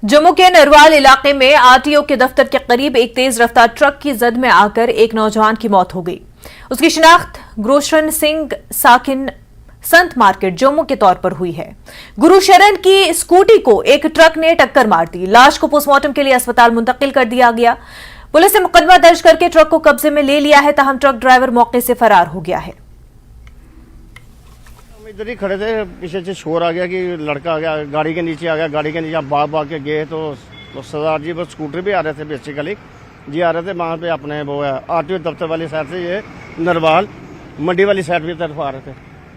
जम्मू के नरवाल इलाके में आरटीओ के दफ्तर के करीब एक तेज रफ्तार ट्रक की जद में आकर एक नौजवान की मौत हो गई। उसकी शिनाख्त गुरुशरण सिंह साकिन संत मार्केट जम्मू के तौर पर हुई है। गुरुशरण की स्कूटी को एक ट्रक ने टक्कर मार दी। लाश को पोस्टमार्टम के लिए अस्पताल मुंतकिल कर दिया गया। पुलिस ने मुकदमा दर्ज करके ट्रक को कब्जे में ले लिया है, ताहम ट्रक ड्राइवर मौके से फरार हो गया है। इधर ही खड़े थे, पीछे से शोर आ गया कि लड़का आ गया, गाड़ी के नीचे आ गया। गाड़ी के नीचे भाग के गए तो सरदार जी बस स्कूटर भी आ रहे थे, बेसिकली जी आ रहे थे वहाँ पे अपने वो है आरटीओ दफ्तर वाली साइड से, ये नरवाल मंडी वाली साइड की तरफ आ रहे थे।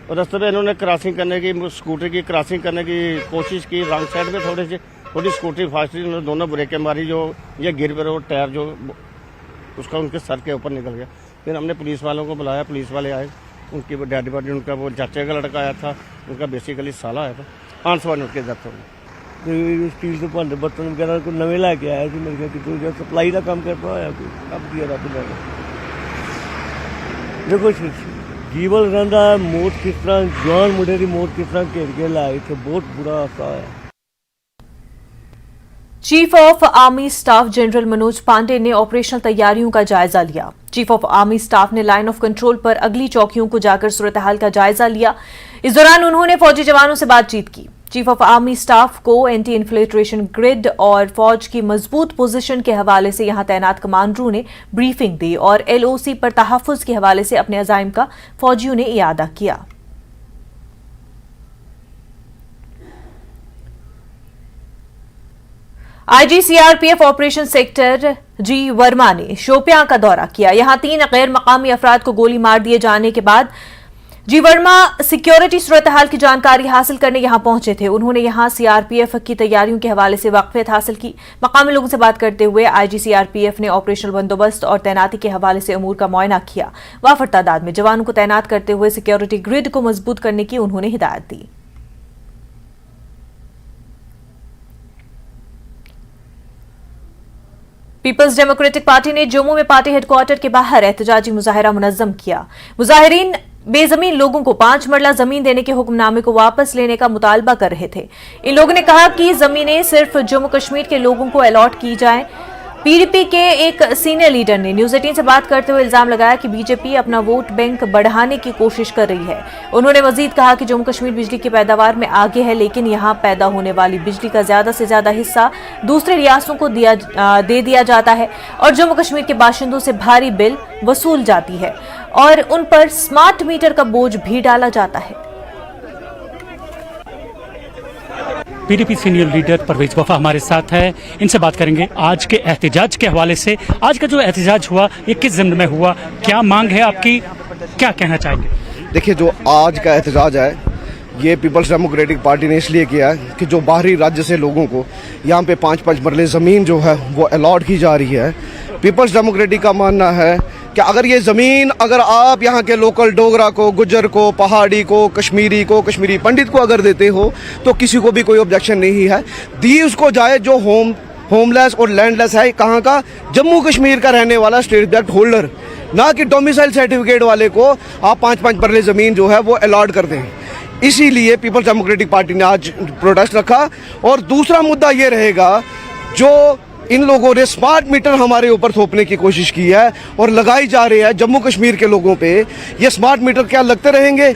और रास्ते पे इन्होंने क्रॉसिंग करने की, स्कूटर की क्रॉसिंग करने की कोशिश की। रंग साइड में थोड़ी स्कूटी फास्ट थी, उन्होंने दोनों ब्रेकें मारी, जो ये गिर पर वो टायर जो उसका उनके सर के ऊपर निकल गया। फिर हमने पुलिस वालों को बुलाया, पुलिस वाले आए, उनकी डेड बॉडी, उनका वो चाचे का लड़का आया था, उनका बेसिकली साला आया था, आंसवान उनके डेथ हो गई। स्टील के भांडे बर्तन वगैरह को नवे लैके आया सी, मेरे ख्याल कि सप्लाई का काम करता होया कोई अब दिया रब ने। देखो जीवन रहा मौत किस तरह, जवान मुंडे की मौत किस तरह घेर के लाए, इतने बहुत बुरा हादसा है। Chief of army staff general Manoj Pandey ने ऑपरेशनल तैयारियों का जायजा लिया। चीफ ऑफ आर्मी स्टाफ ने लाइन ऑफ कंट्रोल पर अगली चौकियों को जाकर सूरत हाल का जायजा लिया। इस दौरान उन्होंने फौजी जवानों से बातचीत की। चीफ ऑफ आर्मी स्टाफ को एंटी इन्फ्लेट्रेशन ग्रिड और फौज की मजबूत पोजीशन के हवाले से यहां तैनात कमांडरों ने ब्रीफिंग दी और एलओसी पर तहफ्फुज के हवाले से अपने अजाइम का फौजियों ने इयादा किया। आईजी सीआरपीएफ ऑपरेशन सेक्टर जी वर्मा ने शोपियां का दौरा किया। यहां 3 गैर मकामी अफराद को गोली मार दिए जाने के बाद जी वर्मा सिक्योरिटी सूरत हाल की जानकारी हासिल करने यहां पहुंचे थे। उन्होंने यहां सीआरपीएफ की तैयारियों के हवाले से वाकफियत हासिल की। मकामी लोगों से बात करते हुए आईजी सीआरपीएफ ने ऑपरेशनल बंदोबस्त और तैनाती के हवाले से अमूर का मुआयना किया। वाफर तादाद में जवानों को तैनात करते हुए सिक्योरिटी ग्रिड को मजबूत करने की उन्होंने हिदायत दी। पीपल्स डेमोक्रेटिक पार्टी ने जम्मू में पार्टी हेडक्वार्टर के बाहर एहतजाजी मुजाहिरा मुनज्जम किया। मुजाहिरीन बेजमीन लोगों को 5 मरला जमीन देने के हुक्मनामे को वापस लेने का मुतालबा कर रहे थे। इन लोगों ने कहा कि जमीनें सिर्फ जम्मू कश्मीर के लोगों को अलॉट की जाएं। पीडीपी के एक सीनियर लीडर ने न्यूज 18 से बात करते हुए इल्जाम लगाया कि बीजेपी अपना वोट बैंक बढ़ाने की कोशिश कर रही है। उन्होंने मजीद कहा कि जम्मू कश्मीर बिजली की पैदावार में आगे है, लेकिन यहां पैदा होने वाली बिजली का ज्यादा से ज्यादा हिस्सा दूसरे रियासतों को दे दिया जाता है और जम्मू कश्मीर के बाशिंदों से भारी बिल वसूल जाती है और उन पर स्मार्ट मीटर का बोझ भी डाला जाता है। पीडीपी सीनियर लीडर परवेज वफा हमारे साथ है, इनसे बात करेंगे आज के एहतजाज के हवाले से। आज का जो एहतजाज हुआ ये किस ज़िम्न में हुआ, क्या मांग है आपकी, क्या कहना चाहेंगे? देखिए, जो आज का एहतजाज है ये पीपल्स डेमोक्रेटिक पार्टी ने इसलिए किया है कि जो बाहरी राज्य से लोगों को यहाँ पे 5-5 मरले ज़मीन जो है वो अलॉट की जा रही है। पीपल्स डेमोक्रेटिक का मानना है कि अगर ये ज़मीन अगर आप यहाँ के लोकल डोगरा को, गुज्जर को, पहाड़ी को, कश्मीरी पंडित को अगर देते हो तो किसी को भी कोई ऑब्जेक्शन नहीं है। दी उसको जाए जो होमलेस और लैंडलेस है, कहाँ का, जम्मू कश्मीर का रहने वाला स्टेट एक्ट होल्डर, ना कि डोमिसाइल सर्टिफिकेट वाले को आप 5-5 मरले ज़मीन जो है वो अलॉट कर दें। इसीलिए पीपल्स डेमोक्रेटिक पार्टी ने आज प्रोटेस्ट रखा। और दूसरा मुद्दा ये रहेगा, जो इन लोगों ने स्मार्ट मीटर हमारे ऊपर थोपने की कोशिश की है और लगाई जा रही है जम्मू कश्मीर के लोगों पे, ये स्मार्ट मीटर क्या लगते रहेंगे?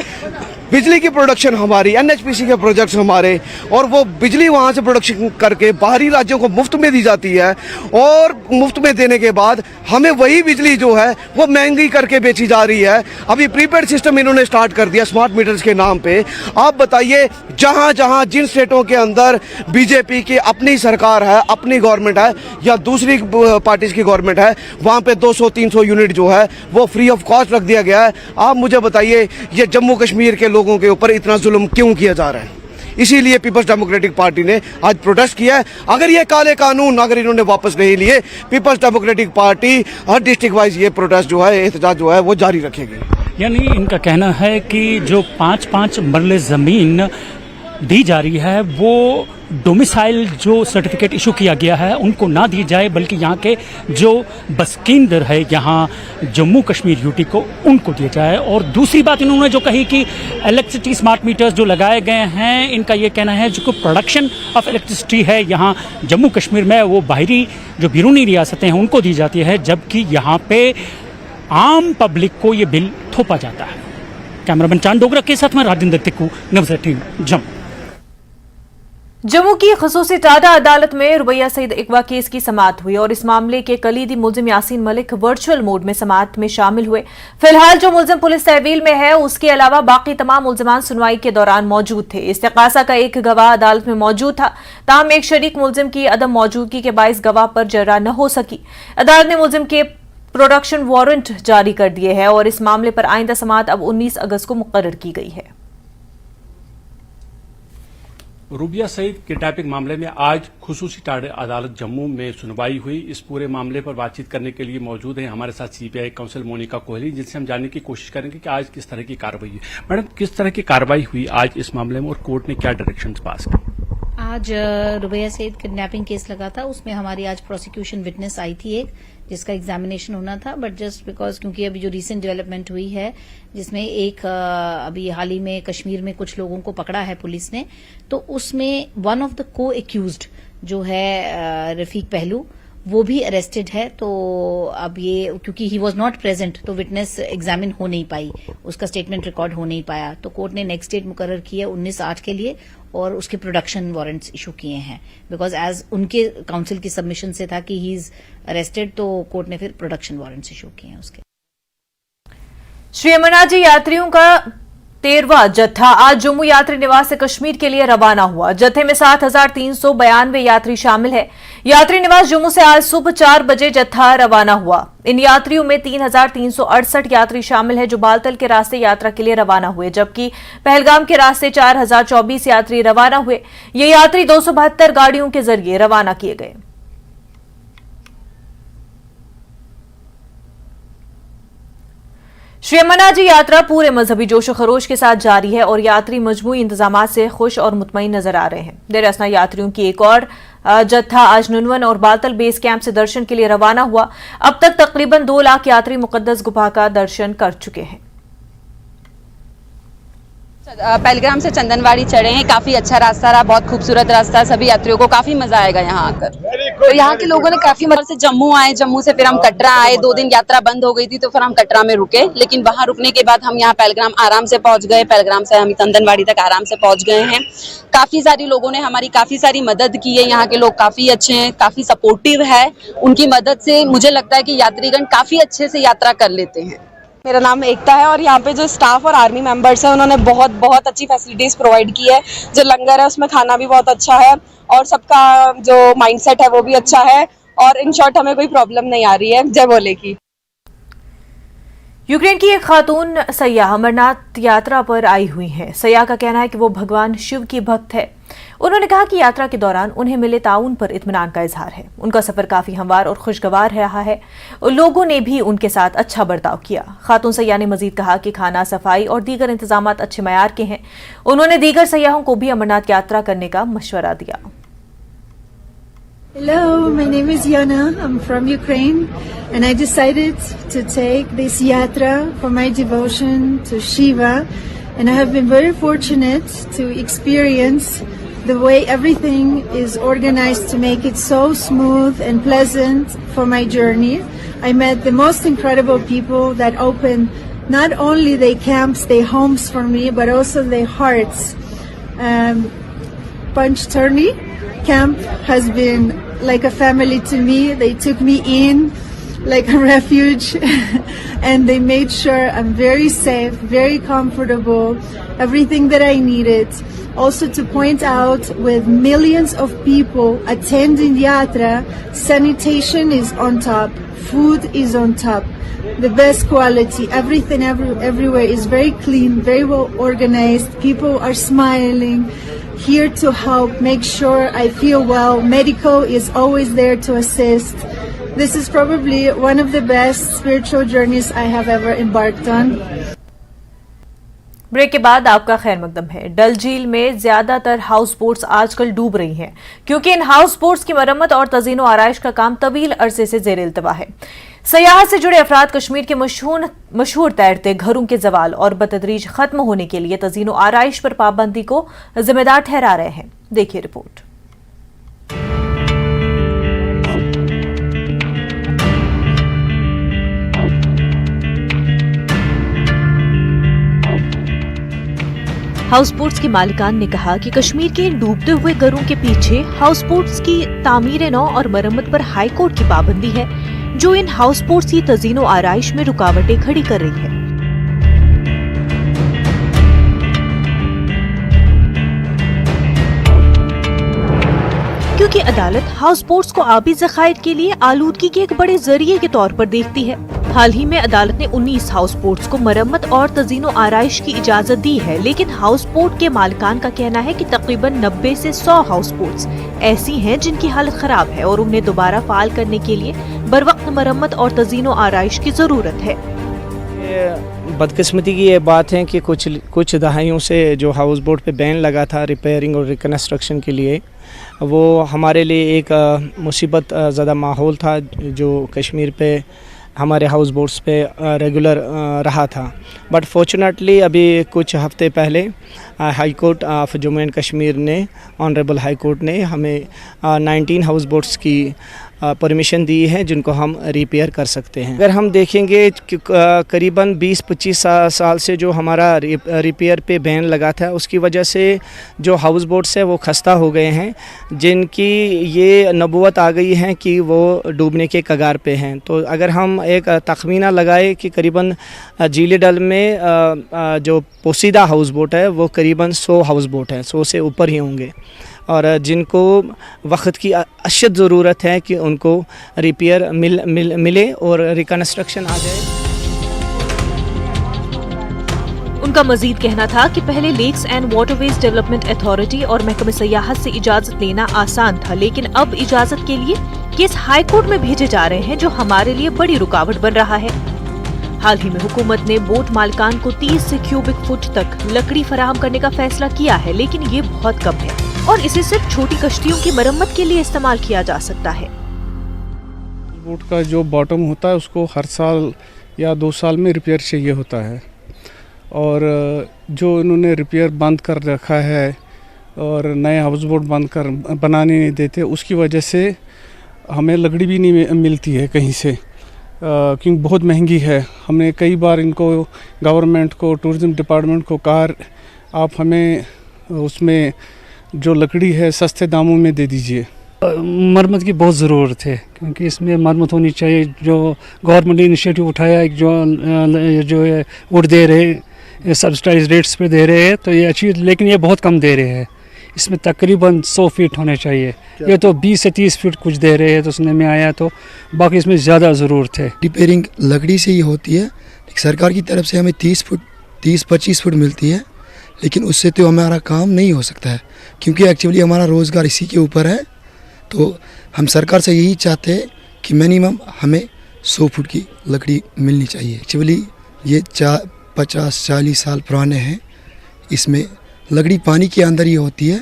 बिजली की प्रोडक्शन हमारी, एनएचपीसी के प्रोजेक्ट्स हमारे, और वो बिजली वहाँ से प्रोडक्शन करके बाहरी राज्यों को मुफ्त में दी जाती है और मुफ्त में देने के बाद हमें वही बिजली जो है वो महंगी करके बेची जा रही है। अभी प्रीपेड सिस्टम इन्होंने स्टार्ट कर दिया स्मार्ट मीटर्स के नाम पे। आप बताइए, जहाँ जहाँ जिन स्टेटों के अंदर बीजेपी की अपनी सरकार है, अपनी गवर्नमेंट है या दूसरी पार्टीज की गवर्नमेंट है, वहाँ पे 200-300 यूनिट जो है वो फ्री ऑफ कॉस्ट रख दिया गया है। आप मुझे बताइए, ये जम्मू कश्मीर के लोगों के ऊपर इतना जुल्म क्यों किया जा रहा है? इसीलिए पीपल्स डेमोक्रेटिक पार्टी ने आज प्रोटेस्ट किया है। अगर ये काले कानून अगर इन्होंने वापस नहीं लिए, पीपल्स डेमोक्रेटिक पार्टी हर डिस्ट्रिक्ट वाइज ये प्रोटेस्ट जो है, एहतजाज जो है वो जारी रखेगी। यानी इनका कहना है कि जो 5-5 मरले ज़मीन दी जा रही है वो डोमिसाइल जो सर्टिफिकेट इशू किया गया है उनको ना दी जाए, बल्कि यहाँ के जो बसकींदर है यहाँ जम्मू कश्मीर यूटी को उनको दिया जाए। और दूसरी बात इन्होंने जो कही कि इलेक्ट्रिसिटी स्मार्ट मीटर्स जो लगाए गए हैं, इनका ये कहना है जो प्रोडक्शन ऑफ इलेक्ट्रिसिटी है यहाँ जम्मू कश्मीर में वो बाहरी जो बैरूनी रियासतें हैं उनको दी जाती है, जबकि यहाँ पे आम पब्लिक को ये बिल थोपा जाता है। कैमरामैन चांद डोगरा के साथ में राजेंद्र तिक्कू, न्यूज़ 18 जम्मू। जम्मू की खसूसी टाडा अदालत में रुबैया सईद इकवा केस की समाअत हुई और इस मामले के कलीदी मुलजिम यासीन मलिक वर्चुअल मोड में समाअत में शामिल हुए। फिलहाल जो मुलजिम पुलिस तहवील में है उसके अलावा बाकी तमाम मुलजिमान सुनवाई के दौरान मौजूद थे। इस्तेकासा का एक गवाह अदालत में मौजूद था, ताहम एक शरीक मुलजिम की अदम मौजूदगी के बाइस गवाह पर जर्रा न हो सकी। अदालत ने मुलजिम के प्रोडक्शन वारंट जारी कर दिए हैं और इस मामले पर आइंदा समाअत अब 19 अगस्त को मुकर्रर की गई है। रुबिया सईद किडनैपिंग मामले में आज खुसूसी टाडा अदालत जम्मू में सुनवाई हुई। इस पूरे मामले पर बातचीत करने के लिए मौजूद हैं हमारे साथ सीबीआई काउंसिल मोनिका कोहली, जिनसे हम जानने की कोशिश करेंगे कि आज किस तरह की कार्रवाई हुई। मैडम, किस तरह की कार्रवाई हुई आज इस मामले में और कोर्ट ने क्या डायरेक्शन पास की? आज रुबैया सईद किडनैपिंग केस लगा था, उसमें हमारी आज प्रोसिक्यूशन विटनेस आई थी एक, जिसका एग्जामिनेशन होना था, बट जस्ट बिकॉज क्योंकि अभी जो रीसेंट डेवलपमेंट हुई है जिसमें एक अभी हाल ही में कश्मीर में कुछ लोगों को पकड़ा है पुलिस ने, तो उसमें वन ऑफ द को एक्यूज्ड जो है रफीक पहलू वो भी अरेस्टेड है। तो अब ये क्योंकि ही वॉज नॉट प्रेजेंट तो विटनेस एग्जामिन हो नहीं पाई, उसका स्टेटमेंट रिकॉर्ड हो नहीं पाया, तो कोर्ट ने नेक्स्ट डेट मुकर्रर की है 19/8 के लिए और उसके प्रोडक्शन वारंट्स इशू किए हैं, बिकॉज एज उनके काउंसिल की सबमिशन से था कि ही इज अरेस्टेड, तो कोर्ट ने फिर प्रोडक्शन वारंट्स इशू किए हैं उसके। श्री अमरनाथ जी यात्रियों का 13वां जत्था आज जम्मू यात्री निवास से कश्मीर के लिए रवाना हुआ। जत्थे में 7,392 यात्री शामिल है। यात्री निवास जम्मू से आज सुबह 4 बजे जत्था रवाना हुआ। इन यात्रियों में 3,368 यात्री शामिल है जो बालतल के रास्ते यात्रा के लिए रवाना हुए, जबकि पहलगाम के रास्ते 4,024 यात्री रवाना हुए। ये यात्री 272 गाड़ियों के जरिए रवाना किए गए। श्री अमरनाथ जी यात्रा पूरे मजहबी जोशो खरोश के साथ जारी है और यात्री मजमूई इंतजामात से खुश और मुतमईन नजर आ रहे हैं। देर असना यात्रियों की एक और जत्था आज नुनवन और बालतल बेस कैंप से दर्शन के लिए रवाना हुआ। अब तक तकरीबन 2 लाख यात्री मुकद्दस गुफा का दर्शन कर चुके हैं। पहलगाम से चंदनवाड़ी चढ़े हैं, काफी अच्छा रास्ता रहा, बहुत खूबसूरत रास्ता, सभी यात्रियों को काफी मजा आएगा यहाँ आकर। तो यहाँ के लोगों ने काफी मजा से जम्मू आए, जम्मू से फिर हम कटरा आए, 2 दिन यात्रा बंद हो गई थी तो फिर हम कटरा में रुके, लेकिन वहाँ रुकने के बाद हम यहाँ पहलगाम आराम से पहुंच गए। पहलगाम से हम चंदनवाड़ी तक आराम से पहुंच गए हैं। काफी सारी लोगों ने हमारी काफी सारी मदद की है, यहाँ के लोग काफी अच्छे हैं, काफी सपोर्टिव है। उनकी मदद से मुझे लगता है कि यात्रीगण काफी अच्छे से यात्रा कर लेते हैं। मेरा नाम एकता है और यहाँ पे जो स्टाफ और आर्मी मेंबर्स हैं उन्होंने बहुत अच्छी फैसिलिटीज प्रोवाइड की है। जो लंगर है उसमें खाना भी बहुत अच्छा है और सबका जो माइंडसेट है वो भी अच्छा है और इन शॉर्ट हमें कोई प्रॉब्लम नहीं आ रही है। जय भोले की। यूक्रेन की एक खातून सयाह अमरनाथ यात्रा पर आई हुई हैं। सयाह का कहना है कि वो भगवान शिव की भक्त है। उन्होंने कहा कि यात्रा के दौरान उन्हें मिले ताउन पर इत्मीनान का इजहार है। उनका सफर काफी हमवार और खुशगवार रहा है। लोगों ने भी उनके साथ अच्छा बर्ताव किया। खातून सयाह ने मजीद कहा कि खाना, सफाई और दीगर इंतजामात अच्छे मयार के हैं। उन्होंने दीगर सयाहों को भी अमरनाथ यात्रा करने का मशवरा दिया। Hello, my name is Yana. I'm from Ukraine and I decided to take this yatra for my devotion to Shiva, and I have been very fortunate to experience the way everything is organized to make it so smooth and pleasant for my journey. I met the most incredible people that opened not only their camps, their homes for me, but also their hearts. Panchtarni camp has been like a family to me. They took me in like a refuge and they made sure I'm very safe, very comfortable, everything that I needed. Also to point out, with millions of people attending Yatra, sanitation is on top, food is on top, the best quality, everything everywhere is very clean, very well organized, people are smiling, here to help, make sure I feel well. Medical is always there to assist. This is probably one of the best spiritual journeys I have ever embarked on. Break के बाद आपका खैर मकदम है। डल झील में ज्यादातर house boats आजकल डूब रही हैं क्योंकि इन हाउस बोट्स की मरम्मत और तजीनो आराइश का काम तवील अरसे से जेर इल्तवा है। सयाहत से जुड़े अफराद कश्मीर के मशहूर तैरते घरों के जवाल और बतदरीज खत्म होने के लिए तजीनो आराइश पर पाबंदी को जिम्मेदार ठहरा रहे हैं। देखिए रिपोर्ट। हाउस बोट्स के मालिकान ने कहा कि कश्मीर के इन डूबते हुए घरों के पीछे हाउस बोट्स की तामीर नौ और मरम्मत पर हाई कोर्ट की पाबंदी है, जो इन हाउस बोट्स की तजीनो आराइश में रुकावटें खड़ी कर रही है। क्योंकि अदालत हाउस बोट्स को आबी ज़खायर के लिए आलूदगी के एक बड़े जरिए के तौर पर देखती है। हाल ही में अदालत ने 19 हाउस बोट्स को मरम्मत और तजीनो आराइश की इजाजत दी है, लेकिन हाउस बोट के मालिकान का कहना है कि तकरीबन 90 से 100 हाउस बोट्स ऐसी हैं जिनकी हालत खराब है और उन्हें दोबारा फाल करने के लिए बरवक्त मरम्मत और तजीनो आराइश की जरूरत है। बदकिस्मती की ये बात है कि कुछ दहाइयों से जो हाउस बोट पे बैन लगा था रिपेयरिंग और रिकन्स्ट्रक्शन के लिए, वो हमारे लिए एक मुसीबत ज़्यादा माहौल था जो कश्मीर पे हमारे हाउस बोट्स पे रेगुलर रहा था। बट फॉर्चुनेटली अभी कुछ हफ्ते पहले high court of Jammu and Kashmir ने, ऑनरेबल हाई कोर्ट ने हमें 19 हाउस बोट्स की परमिशन दी है जिनको हम रिपेयर कर सकते हैं। अगर हम देखेंगे करीबन 20-25 साल से जो हमारा रिपेयर पे बैन लगा था, उसकी वजह से जो हाउस बोट्स है वो खस्ता हो गए हैं, जिनकी ये नबूवत आ गई है कि वो डूबने के कगार पे हैं। तो अगर हम एक तखमीना लगाए कि करीबन झील डल में जो पोसीदा हाउस बोट है वो करीबन 100 हाउस बोट हैं, 100 से ऊपर ही होंगे, और जिनको वक्त की अशद ज़रूरत है कि उनको रिपेयर मिले और रिकन्स्ट्रक्शन आ जाए। उनका मजीद कहना था कि पहले lakes and waterways development authority और महकमे सयाहत से इजाजत लेना आसान था, लेकिन अब इजाजत के लिए केस हाई कोर्ट में भेजे जा रहे हैं, जो हमारे लिए बड़ी रुकावट बन रहा है। हाल ही में हुकूमत ने बोट मालिकान को 30 क्यूबिक फुट तक लकड़ी फराहम करने का फैसला किया है, लेकिन ये बहुत कम है और इसे सिर्फ छोटी कश्तियों की मरम्मत के लिए इस्तेमाल किया जा सकता है। बोट का जो बॉटम होता है उसको हर साल या 2 साल में रिपेयर चाहिए होता है, और जो इन्होंने रिपेयर बंद कर रखा है और नए हाउस बोट बनाने नहीं देते, उसकी वजह से हमें लकड़ी भी नहीं मिलती है कहीं से, क्योंकि बहुत महंगी है। हमने कई बार इनको, गवर्नमेंट को, टूरिज़म डिपार्टमेंट को कहा आप हमें उसमें जो लकड़ी है सस्ते दामों में दे दीजिए। मरम्मत की बहुत ज़रूरत है, क्योंकि इसमें मरम्मत होनी चाहिए। जो गवर्नमेंट ने इनिशिएटिव उठाया, जो है वोट दे रहे, सब्सिडाइज रेट्स पे दे रहे हैं, तो ये अच्छी, लेकिन ये बहुत कम दे रहे हैं। इसमें तकरीबन 100 फीट होने चाहिए, ये तो 20 से 30 फीट कुछ दे रहे हैं, तो सुनने में आया, तो बाकी इसमें ज़्यादा ज़रूरत है। रिपेयरिंग लकड़ी से ही होती है, सरकार की तरफ से हमें 30-25 फुट मिलती है, लेकिन उससे तो हमारा काम नहीं हो सकता है, क्योंकि एक्चुअली हमारा रोज़गार इसी के ऊपर है। तो हम सरकार से यही चाहते हैं कि मिनिमम हमें 100 फुट की लकड़ी मिलनी चाहिए। एक्चुअली ये 50-40 साल पुराने हैं, इसमें लकड़ी पानी के अंदर ही होती है,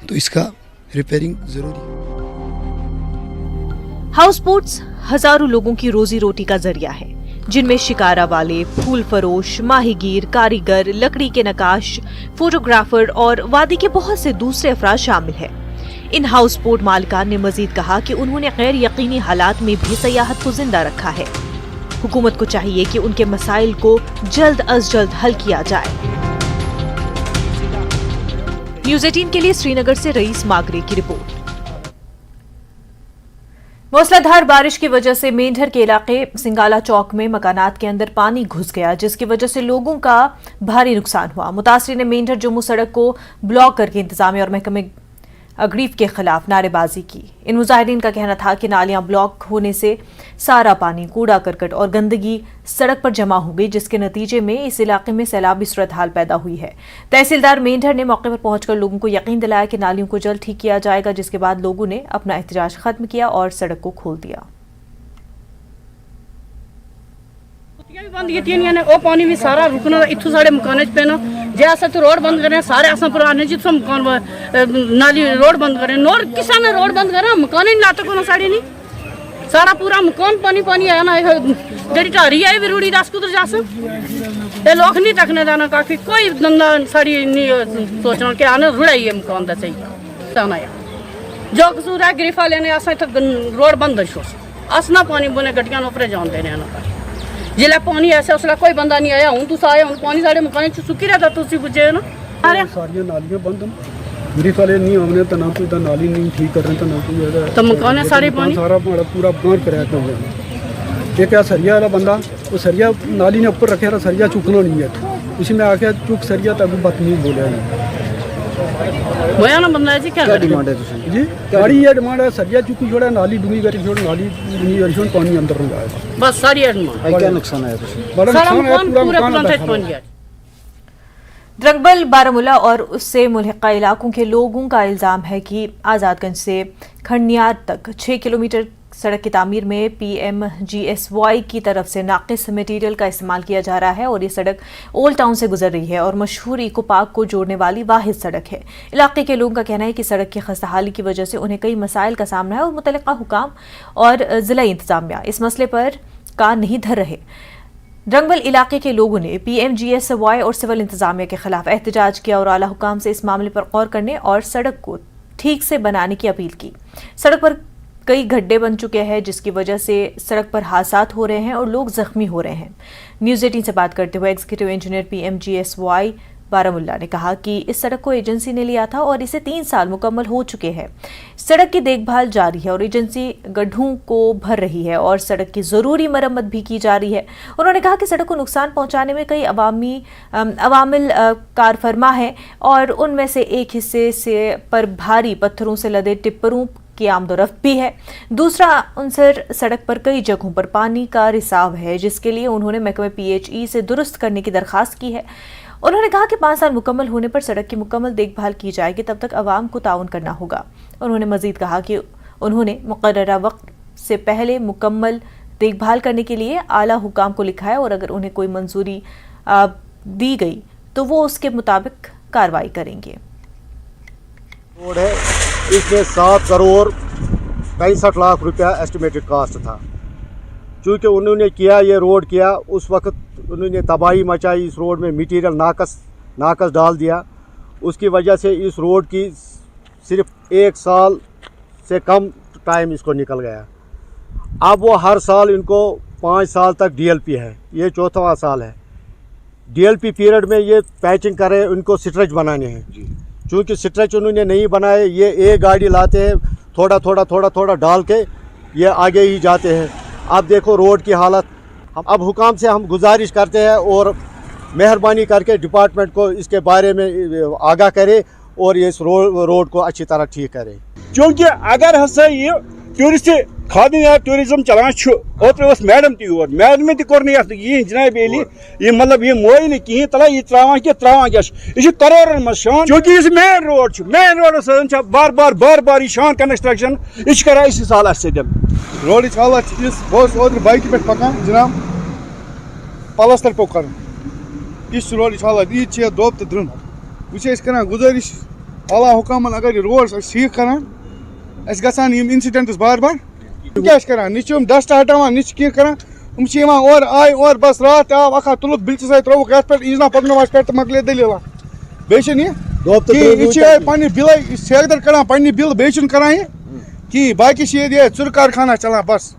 तो इसका रिपेयरिंग ज़रूरी है। हाउस बोट्स हजारों लोगों की रोजी रोटी का जरिया है, जिनमें शिकारा वाले, फूल फरोश, माहीगीर, कारीगर, लकड़ी के नकाश, फोटोग्राफर और वादी के बहुत से दूसरे अफराद शामिल हैं। इन हाउस बोट मालिकान ने मजीद कहा कि उन्होंने गैर यकीनी हालात में भी सयाहत को जिंदा रखा है। हुकूमत को चाहिए कि उनके मसाइल को जल्द अज जल्द हल किया जाए। न्यूज़ 18 के लिए श्रीनगर से रईस मागरे की रिपोर्ट। मूसलाधार बारिश की वजह से मेंढर के इलाके सिंगाला चौक में मकानात के अंदर पानी घुस गया, जिसकी वजह से लोगों का भारी नुकसान हुआ। मुतासरीन ने मेंढर जम्मू सड़क को ब्लॉक करके इंतजामिया और महकमे अग्रीफ के खिलाफ नारेबाजी की। इन मुजाहिरीन का कहना था कि नालियां ब्लॉक होने से सारा पानी, कूड़ा करकट और गंदगी सड़क पर जमा हो गई, जिसके नतीजे में इस इलाके में सैलाबी सूरत हाल पैदा हुई है। तहसीलदार मेंढर ने मौके पर पहुंचकर लोगों को यकीन दिलाया कि नालियों को जल्द ठीक किया जाएगा, जिसके बाद लोगों ने अपना एहतजाज खत्म किया और सड़क को खोल दिया। बंद कीती ने, वो पानी भी सारा रुकना इत्थों साढ़े मकाने च पैना। जे अस रोड बंद करें सारे अस पुराने जित्थों मकान नाली रोड बंद करें, नोर किसा ने रोड बंद करें, मकान ही नाटक होना साढ़े नहीं, सारा पूरा मकान पानी पानी आया ना। जेह्ड़ी ढारी आई भी रुड़ी दस कुदर जास, ये लोग नहीं तकने देना काफी, कोई बंदा साड़ी नहीं सोचना कि आने रुड़ाई है मकान दा सही जाना है। जो कसूर है गिरफा लेने अस इत्थै रोड बंद छोड़ अस ना पानी बोने गड्डियां उप्पर जान देने ना। जिसलै पानी ऐसा उसलै कोई बंदा नहीं आया, हूं तुस आए, हूं पानी साढ़े मकाने च सुक्की रहता, तुसी पुज्जे ना। सारियां नालियां बंद न, गिरफ वाले नहीं आने तो ना कोई नाली नहीं ठीक कर रहे तो ना कोई तो मकाने सारे पानी सारा पूरा बंद कराया तो ये क्या सरिया वाला बंदा वो सरिया नाली ने ऊपर रखे, सरिया चुकना नहीं है, उसी में आके चुक सरिया तक बदतमीज बोले होया ना बंदा जी। क्या डिमांड है जी? गाड़ी ये डिमांड है, सरिया चुकी छोड़ा, नाली डूंगी करी छोड़, नाली डूंगी करी छोड़, पानी अंदर नहीं आएगा, बस सारी डिमांड। क्या नुकसान है? बड़ा नुकसान है, पूरा मकान। द्रंगबल बारामूला और उससे मुल्हिका इलाकों के लोगों का इल्ज़ाम है कि आज़ादगंज से खंडियार तक 6 किलोमीटर सड़क की तामीर में PMGSY की तरफ से नाकिस मटीरियल का इस्तेमाल किया जा रहा है और ये सड़क ओल्ड टाउन से गुजर रही है और मशहूर इको पार्क को जोड़ने वाली वाहिद सड़क है। इलाके के लोगों का कहना है कि सड़क की खस्ताहाली की वजह से उन्हें कई मसाइल का सामना है और मुतल्लिका हुकाम और ज़िला इंतजामिया इस मसले पर कान नहीं धर रहे। द्रंगबल इलाके के लोगों ने PMGSY और सिविल इंतजामिया के खिलाफ एहतजाज किया और आला हुकाम से इस मामले पर गौर करने और सड़क को ठीक से बनाने की अपील की। सड़क पर कई गड्ढे बन चुके हैं जिसकी वजह से सड़क पर हादसात हो रहे हैं और लोग जख्मी हो रहे हैं। न्यूज़ 18 से बात करते हुए एग्जीक्यूटिव इंजीनियर PMGSY बारामुल्ला ने कहा कि इस सड़क को एजेंसी ने लिया था और इसे 3 साल मुकम्मल हो चुके हैं। सड़क की देखभाल जारी है और एजेंसी गड्ढों को भर रही है और सड़क की ज़रूरी मरम्मत भी की जा रही है। उन्होंने कहा कि सड़क को नुकसान पहुंचाने में कई अवामिल कारफरमा है और उनमें से एक हिस्से से पर भारी पत्थरों से लदे टिप्परों की आमदोरफ्त भी है। दूसरा अंसर सड़क पर कई जगहों पर पानी का रिसाव है जिसके लिए उन्होंने महकमे PHE से दुरुस्त करने की दरख्वास्त की है। उन्होंने कहा कि 5 साल मुकम्मल होने पर सड़क की मुकम्मल देखभाल की जाएगी, तब तक आवाम को ताउन करना होगा। उन्होंने मजीद कहा कि उन्होंने मुकर्ररा वक्त से पहले मुकम्मल देखभाल करने के लिए आला हुकाम को लिखा है और अगर उन्हें कोई मंजूरी दी गई तो वो उसके मुताबिक कार्रवाई करेंगे। रोड है, इसमें 7 करोड़ 65 लाख रुपया एस्टिमेटेड कास्ट था। चूँकि उन्होंने किया ये रोड किया, उस वक्त उन्होंने तबाही मचाई, इस रोड में मटीरियल नाकस डाल दिया, उसकी वजह से इस रोड की सिर्फ 1 साल से कम टाइम इसको निकल गया। अब वो हर साल इनको 5 साल तक DLP है, ये 4वां साल है। DLP पीरियड में ये पैचिंग कर रहे हैं, उनको स्ट्रेच बनाने हैं। चूँकि स्ट्रेच उन्होंने नहीं बनाए, ये एक गाड़ी लाते हैं, थोड़ा डाल के ये आगे ही जाते हैं। अब देखो रोड की हालत। अब हुकाम से हम गुजारिश करते हैं और मेहरबानी करके डिपार्टमेंट को इसके बारे में आगाह करे और ये इस रोड को अच्छी तरह ठीक करे। क्योंकि अगर हसा ये टूरिस्ट खाद टूरिज्म चलान ओतर मैडम तोर मैडम तोर ये जनाब ये मतलब ये मोई ना कहें तला ये त्रावान क्या करोड़न मज शान। क्योंकि इस मेन रोड सर बार बार ये शान कंस्ट्रक्शन यह कर इस हालत से रोड हालत बहुत बाइक पे पकान जनाब पलस्तर पे कर इस रोड हालत ये दोब तो द्रुन वह गुजारिश आला हुकामन अगर ये रोड ठीक करान गसान इंसिडेंट्स बार बार क्या करान नी डस्ट हटान नी कह करान और आय और बस रात आव अखा तुल बिल्च सत त्रोक पे ईजना पकनवास पे मकले दलील बे पन्ने बिल सेकदर कड़ान पन्ने बिल बे करान कि बाकी ये चुर कारखाना चलान बस।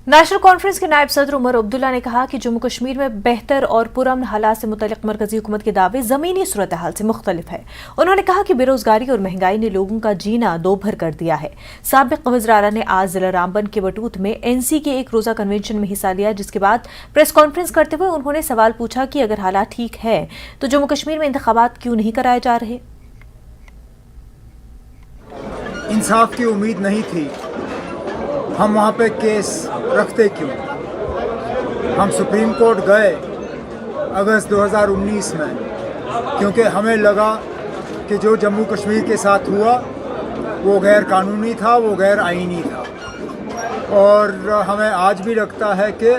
नेशनल कॉन्फ्रेंस के नायब सदर उमर अब्दुल्ला ने कहा कि जम्मू कश्मीर में बेहतर और पुरअमन हालात से मुतल्लिक मरकजी हुकूमत के दावे ज़मीनी सूरत हाल से मुख्तलिफ है। उन्होंने कहा कि बेरोजगारी और महंगाई ने लोगों का जीना दोभर कर दिया है। साबिक वज़ीर आला ने आज जिला रामबन के बटूत में NC के एक रोज़ा कन्वेंशन में हिस्सा लिया, जिसके बाद प्रेस कॉन्फ्रेंस करते हुए उन्होंने सवाल पूछा कि अगर हालात ठीक है तो जम्मू कश्मीर में इंतखाबात क्यों नहीं कराए जा रहे। इंसाफ की उम्मीद नहीं थी, हम वहाँ पे केस रखते क्यों? हम सुप्रीम कोर्ट गए अगस्त 2019 में क्योंकि हमें लगा कि जो जम्मू कश्मीर के साथ हुआ वो गैर कानूनी था, वो गैर आईनी था। और हमें आज भी लगता है कि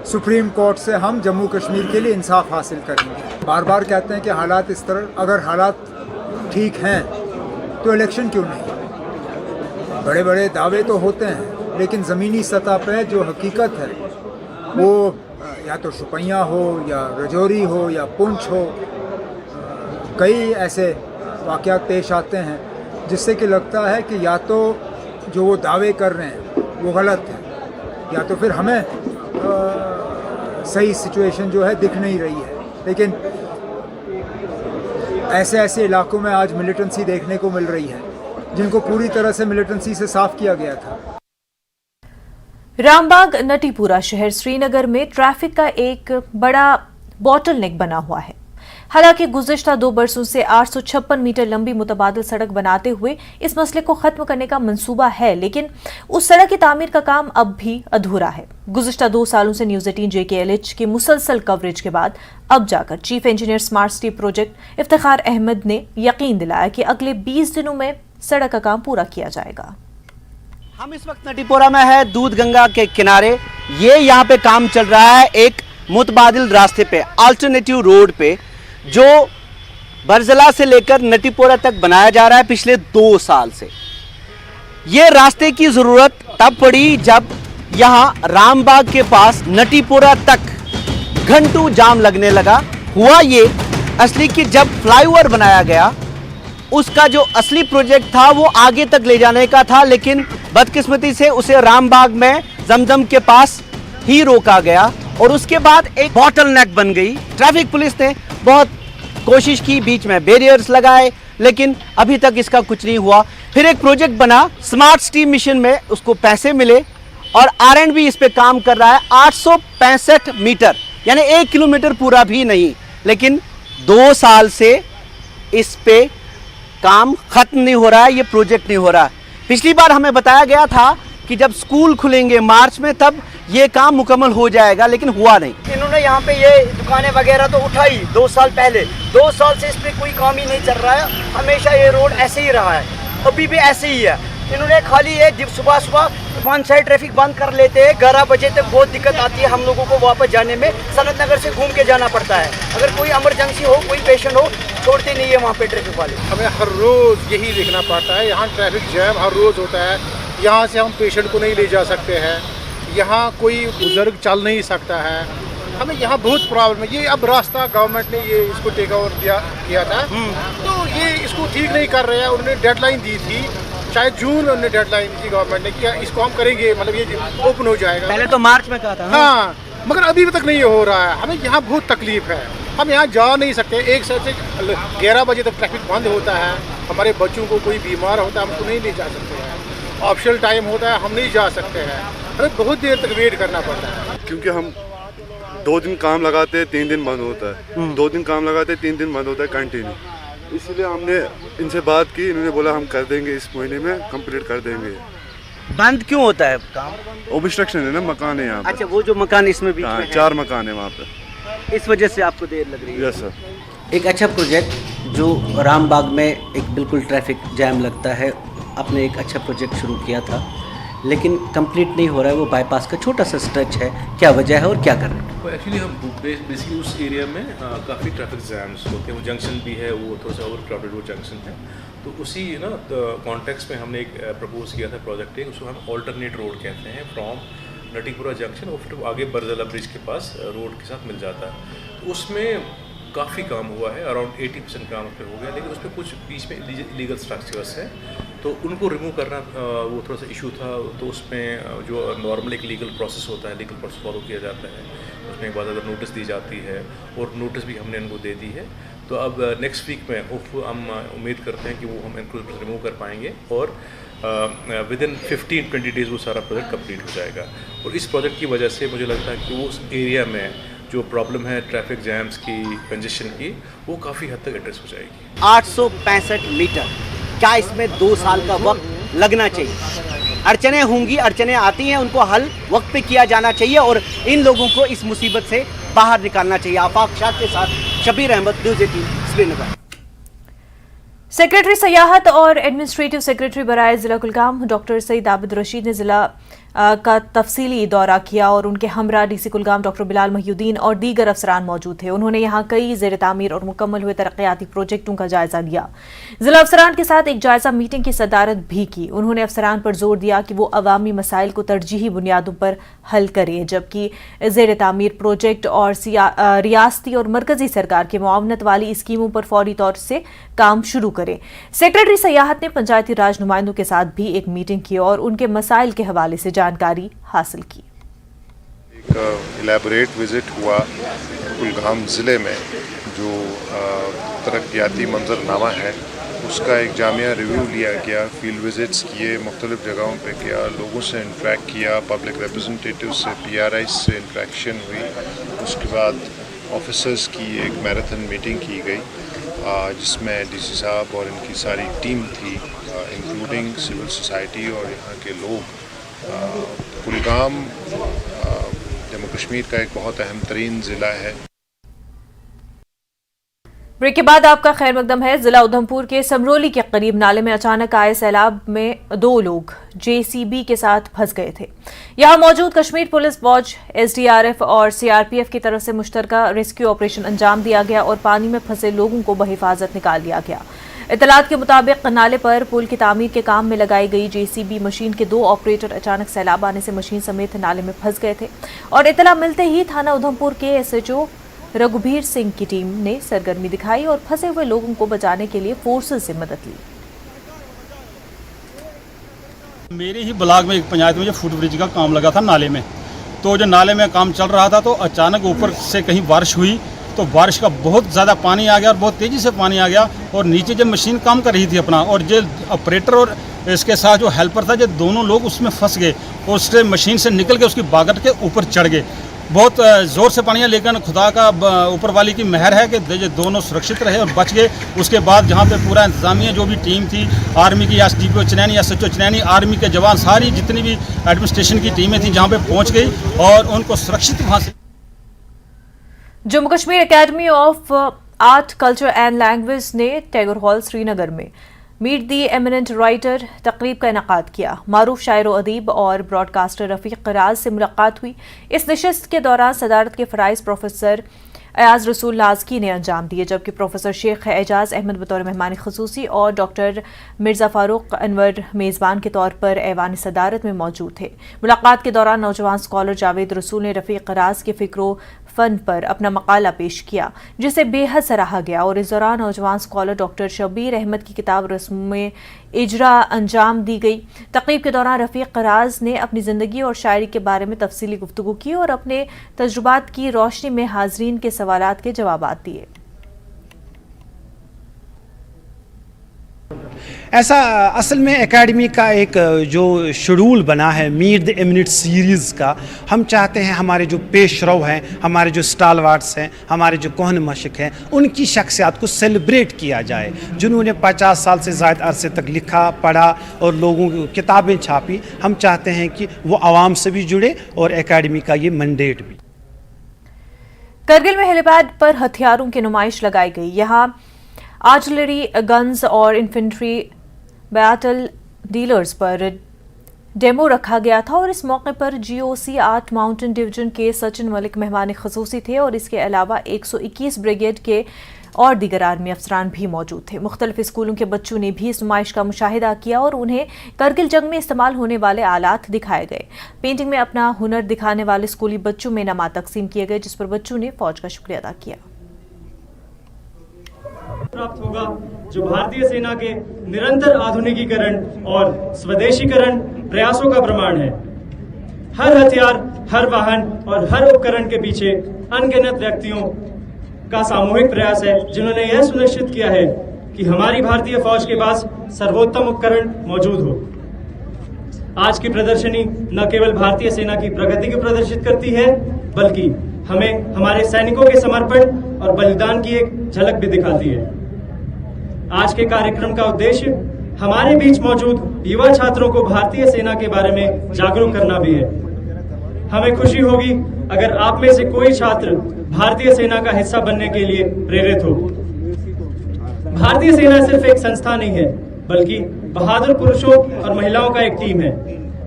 सुप्रीम कोर्ट से हम जम्मू कश्मीर के लिए इंसाफ हासिल करेंगे। बार बार कहते हैं कि हालात इस तरह, अगर हालात ठीक हैं तो इलेक्शन क्यों नहीं? बड़े बड़े दावे तो होते हैं, लेकिन ज़मीनी सतह पे जो हकीकत है वो या तो शुपैया हो या रजौरी हो या पुंछ हो, कई ऐसे वाक़यात पेश आते हैं जिससे कि लगता है कि या तो जो वो दावे कर रहे हैं वो गलत है, या तो फिर हमें सही सिचुएशन जो है दिख नहीं रही है। लेकिन ऐसे ऐसे इलाकों में आज मिलिटेंसी देखने को मिल रही है जिनको पूरी तरह से मिलिटेंसी से साफ किया गया था। रामबाग नटीपुरा शहर श्रीनगर में ट्रैफिक का एक बड़ा बॉटलनेक बना हुआ है। हालांकि गुज़िश्ता 2 बरसों से 856 मीटर लंबी मुतबादिल सड़क बनाते हुए इस मसले को खत्म करने का मंसूबा है, लेकिन उस सड़क की तामीर का काम अब भी अधूरा है। गुज़िश्ता 2 सालों से न्यूज़ 18 JKLH की मुसलसल कवरेज के बाद अब जाकर chief engineer smart city project Iftikhar Ahmad ने यकीन दिलाया कि अगले 20 दिनों में सड़क का काम पूरा किया जाएगा। हम इस वक्त नटीपोरा में है, दूध गंगा के किनारे। ये यहाँ पे काम चल रहा है एक मुतबादिल रास्ते पे, अल्टरनेटिव रोड पे, जो बरजला से लेकर नटीपोरा तक बनाया जा रहा है पिछले 2 साल से। ये रास्ते की जरूरत तब पड़ी जब यहाँ रामबाग के पास नटीपोरा तक घंटों जाम लगने लगा। हुआ ये असली कि जब फ्लाईओवर बनाया गया, उसका जो असली प्रोजेक्ट था वो आगे तक ले जाने का था, लेकिन बदकिस्मती से उसे रामबाग में जमजम के पास ही रोका गया और उसके बाद एक बॉटलनेक बन गई। ट्रैफिक पुलिस ने बहुत कोशिश की, बीच में बैरियर्स लगाए, लेकिन अभी तक इसका कुछ नहीं हुआ। फिर एक प्रोजेक्ट बना स्मार्ट सिटी मिशन में, उसको पैसे मिले और R&B इस पे काम कर रहा है। 865 मीटर यानी 1 किलोमीटर पूरा भी नहीं, लेकिन 2 साल से इस पे काम खत्म नहीं हो रहा है, ये प्रोजेक्ट नहीं हो रहा है। पिछली बार हमें बताया गया था कि जब स्कूल खुलेंगे मार्च में तब ये काम मुकम्मल हो जाएगा, लेकिन हुआ नहीं। इन्होंने यहाँ पे ये दुकानें वगैरह तो उठाई 2 साल पहले, 2 साल से इस पे कोई काम ही नहीं चल रहा है। हमेशा ये रोड ऐसे ही रहा है, अभी भी ऐसे ही है। इन्होंने खाली ये सुबह सुबह 1 साइड ट्रैफिक बंद कर लेते हैं, 11 बजे तक बहुत दिक्कत आती है हम लोगों को वापस जाने में। सनत नगर से घूम के जाना पड़ता है, अगर कोई इमरजेंसी हो, कोई पेशेंट हो, छोड़ते नहीं है वहाँ पे ट्रैफिक वाले। हमें हर रोज़ यही देखना पड़ता है, यहाँ ट्रैफिक जैम हर रोज़ होता है। यहाँ से हम पेशेंट को नहीं ले जा सकते हैं, यहाँ कोई बुजुर्ग चल नहीं सकता है, हमें यहाँ बहुत प्रॉब्लम है। ये अब रास्ता गवर्नमेंट ने ये इसको टेक ओवर किया था, तो ये इसको ठीक नहीं कर रहे हैं। उन्होंने डेडलाइन दी थी, शायद जून में उन्होंने डेडलाइन दी थी गवर्नमेंट ने, कि इसको हम करेंगे, मतलब ये ओपन हो जाएगा। पहले तो मार्च में कहा था। हाँ, मगर अभी तक नहीं हो रहा है। हमें यहाँ बहुत तकलीफ है, हम यहाँ जा नहीं सकते। एक साइड से 11 बजे तक ट्रैफिक बंद होता है, हमारे बच्चों को कोई बीमार होता है, हमको नहीं ले जा सकते हैं। ऑप्शनल टाइम होता है, हम नहीं जा सकते हैं, हमें बहुत देर तक वेट करना पड़ता है। क्योंकि हम 2 दिन काम लगाते हैं, 3 दिन बंद होता है, 2 दिन काम लगाते हैं, 3 दिन बंद होता है कंटिन्यू। इसलिए हमने इनसे बात की, इन्होंने बोला हम कर देंगे, इस महीने में कंप्लीट कर देंगे। बंद क्यों होता है काम? ऑब्स्ट्रक्शन है ना, मकान है यहाँ पे। अच्छा, वो जो मकान इसमें बीच में है। 4 मकान है वहाँ पे, इस वजह से आपको देर लग रही है। Yes sir. एक अच्छा प्रोजेक्ट जो रामबाग में एक बिल्कुल ट्रैफिक जैम लगता है, आपने एक अच्छा प्रोजेक्ट शुरू किया था, लेकिन कंप्लीट नहीं हो रहा है। वो बाईपास का छोटा सा स्ट्रेच है, क्या वजह है और क्या कर रहे हैं? तो एक्चुअली हम बेसिकली उस एरिया में काफ़ी ट्रैफिक जैम्स होते हैं। वो जंक्शन भी है, वो थोड़ा सा ओवर क्राउडेड वो जंक्शन है, तो उसी कॉन्टेक्स्ट में हमने एक प्रपोज किया था प्रोजेक्ट, उसको हम ऑल्टरनेट रोड कहते हैं, फ्रॉम नटीपुरा जंक्शन और फिर आगे बरजला ब्रिज के पास रोड के साथ मिल जाता है। तो उसमें काफ़ी काम हुआ है, अराउंड 80% काम उस पर हो गया, लेकिन उसमें कुछ बीच में लीगल स्ट्रक्चर्स हैं, तो उनको रिमूव करना वो थोड़ा सा इशू था। तो उसमें जो नॉर्मल एक लीगल प्रोसेस होता है, लीगल प्रोसेस फॉलो किया जाता है, उसमें एक बार अगर नोटिस दी जाती है, और नोटिस भी हमने इनको दे दी है। तो अब नेक्स्ट वीक में हम उम्मीद करते हैं कि वो हम इनको रिमूव कर पाएंगे और विदिन 15-20 डेज़ वो सारा प्रोजेक्ट कंप्लीट हो जाएगा। और इस प्रोजेक्ट की वजह से मुझे लगता है कि वो उस एरिया में जो प्रॉब्लम है ट्रैफिक जैम्स की, कंजेशन की, वो काफ़ी हद तक एड्रेस हो जाएगी। 865 मीटर, क्या इसमें 2 साल का वक्त लगना चाहिए? अड़चने होंगी, अड़चने आती हैं, उनको हल वक्त पे किया जाना चाहिए और इन लोगों को इस मुसीबत से बाहर निकालना चाहिए। आफाक शाह के साथ शबीर अहमद, न्यूज़ 18 श्रीनगर। सेक्रेटरी सयाहत और एडमिनिस्ट्रेटिव सेक्रेटरी बराए जिला कुलगाम डॉक्टर सईद आबिद रशीद ने जिला का तफसीली दौरा किया और उनके हमरा डीसी कुलगाम डॉक्टर बिलाल महिउद्दीन और दीगर अफसरान मौजूद थे। उन्होंने यहाँ कई ज़ेर तामीर और मुकम्मल हुए तरक्याती प्रोजेक्टों का जायजा लिया। जिला अफसरान के साथ एक जायजा मीटिंग की सदारत भी की। उन्होंने अफसरान पर जोर दिया कि वो अवामी मसाइल को तरजीही बुनियादों पर हल करें, जबकि ज़ेर तामीर प्रोजेक्ट और रियासती और मरकजी सरकार के मुआवनत वाली स्कीमों पर फौरी तौर से काम शुरू करें। सेक्रेटरी सयाहत ने पंचायती राज नुमाइंदों के साथ भी एक मीटिंग की और उनके मसाइल के हवाले से जानकारी हासिल की। एक इलेबोरेट विजिट हुआ कुलगाम ज़िले में, जो तरक्याती मंजरनामा है उसका एक जामिया रिव्यू लिया गया। फील्ड विजिट्स किए, मुख्तलिफ जगहों पे किया, लोगों से इंटरेक्ट किया, पब्लिक रिप्रेजेंटेटिव से PRI से इंटरेक्शन हुई। उसके बाद ऑफिसर्स की एक मैराथन मीटिंग की गई जिसमें DC साहब और इनकी सारी टीम थी, इंक्लूडिंग सिविल सोसाइटी और यहाँ के लोग। कुलगाम जम्मू कश्मीर का एक बहुत अहम तरीन ज़िला है। ब्रेक के बाद आपका खैर मकदम है। जिला उधमपुर के समरोली के करीब नाले में अचानक आए सैलाब में 2 लोग JCB के साथ फंस गए थे। यहां मौजूद कश्मीर पुलिस फौज, SDRF और CRPF की तरफ से मुश्तरका रेस्क्यू ऑपरेशन अंजाम दिया गया और पानी में फंसे लोगों को बहिफाजत निकाल लिया गया। इतलात के मुताबिक नाले पर पुल की तामीर के काम में लगाई गई JCB मशीन के 2 ऑपरेटर अचानक सैलाब आने से मशीन समेत नाले में फंस गए थे और इतला मिलते ही थाना उधमपुर के SHO रघुबीर सिंह की टीम ने सरगर्मी दिखाई और फंसे हुए लोगों को बचाने के लिए फोर्सेस से मदद ली। मेरे ही ब्लॉक में एक पंचायत में जो फुट ब्रिज का काम लगा था नाले में, तो जो नाले में काम चल रहा था तो अचानक ऊपर से कहीं बारिश हुई तो बारिश का बहुत ज़्यादा पानी आ गया और बहुत तेज़ी से पानी आ गया और नीचे जब मशीन काम कर रही थी अपना, और जो ऑपरेटर और इसके साथ जो हेल्पर था, जो दोनों लोग उसमें फंस गए और उससे मशीन से निकल के उसकी बागट के ऊपर चढ़ गए। बहुत ज़ोर से पानी है, लेकिन खुदा का ऊपर वाली की मेहर है कि दोनों सुरक्षित रहे और बच गए। उसके बाद जहाँ पे पूरा इंतजामिया जो भी टीम थी, आर्मी की SDPO Chenani, SHO Chenani, army के जवान, सारी जितनी भी एडमिनिस्ट्रेशन की टीमें थी जहाँ पे पहुँच गई और उनको सुरक्षित वहाँ से। Jammu Kashmir academy of art, culture and language ने टैगोर हॉल श्रीनगर में मीट दी एमिनेंट राइटर तकरीब का इनेकाद किया। मारूफ शायर व अदीब और ब्रॉडकास्टर रफ़ीक राज से मुलाकात हुई। इस नशिस्त के दौरान सदारत के फ़राइज़ प्रोफेसर अयाज रसूल लाजकी ने अंजाम दिए, जबकि प्रोफेसर शेख एजाज अहमद बतौर मेहमान खसूसी और डॉक्टर मिर्ज़ा फ़ारूक अनवर मेज़बान के तौर पर ऐवान सदारत में मौजूद थे। मुलाकात के दौरान नौजवान स्कॉलर जावेद रसूल ने रफ़ीक राज के फ़िक्रो फ़न पर अपना मकाला पेश किया, जिसे बेहद सराहा गया और इस दौरान नौजवान स्कॉलर डॉक्टर शबीर अहमद की किताब रस्म इजरा अंजाम दी गई। तकरीब के दौरान रफ़ीक राज ने अपनी ज़िंदगी और शायरी के बारे में तफसीली गुफ्तगू की और अपने तजुर्बात की रोशनी में हाजरीन के सवालात के जवाबात दिए। ऐसा असल में एकेडमी का एक जो शेड्यूल बना है मीट द एमिनेंट सीरीज़ का, हम चाहते हैं हमारे जो पेशरव हैं, हमारे जो स्टालवार्ड्स हैं, हमारे जो कोहन मशक हैं, उनकी शख्सियत को सेलिब्रेट किया जाए, जिन्होंने 50 साल से ज़्यादा अरसे तक लिखा, पढ़ा और लोगों की किताबें छापी। हम चाहते हैं कि वो आवाम से भी जुड़े और एकेडमी का ये मैंडेट भी। करगिल में हेलीपैड पर हथियारों की नुमाइश लगाई गई। यहाँ आर्टिलरी, गन्स और इन्फेंट्री बैटल डीलर्स पर डेमो रखा गया था और इस मौके पर GOC 8 माउंटेन डिवीजन के सचिन मलिक मेहमान खसूसी थे और इसके अलावा 121 ब्रिगेड के और दीगर आर्मी अफसरान भी मौजूद थे। मुख्तलिफ स्कूलों के बच्चों ने भी इस नुमाइश का मुशाहिदा किया और उन्हें करगिल जंग में इस्तेमाल होने वाले आलात दिखाए गए। पेंटिंग में अपना हुनर दिखाने वाले स्कूली बच्चों में इनामात तकसीम किए गए, जिस पर बच्चों ने फौज का शुक्रिया अदा किया। प्राप्त होगा जो भारतीय सेना के निरंतर आधुनिकीकरण और स्वदेशीकरण प्रयासों का प्रमाण है। हर हथियार, हर वाहन और हर उपकरण के पीछे अनगिनत व्यक्तियों का सामूहिक प्रयास है, जिन्होंने यह सुनिश्चित किया है कि हमारी भारतीय फौज के पास सर्वोत्तम उपकरण मौजूद हो। आज की प्रदर्शनी न केवल भारतीय सेना की प्रगति को प्रदर्शित करती है, बल्कि हमें हमारे सैनिकों के समर्पण और बलिदान की एक झलक भी दिखाती है। आज के कार्यक्रम का उद्देश्य हमारे बीच मौजूद युवा छात्रों को भारतीय सेना के बारे में जागरूक करना भी है। हमें खुशी होगी अगर आप में से कोई छात्र भारतीय सेना का हिस्सा बनने के लिए प्रेरित हो। भारतीय सेना सिर्फ एक संस्था नहीं है, बल्कि बहादुर पुरुषों और महिलाओं का एक टीम है।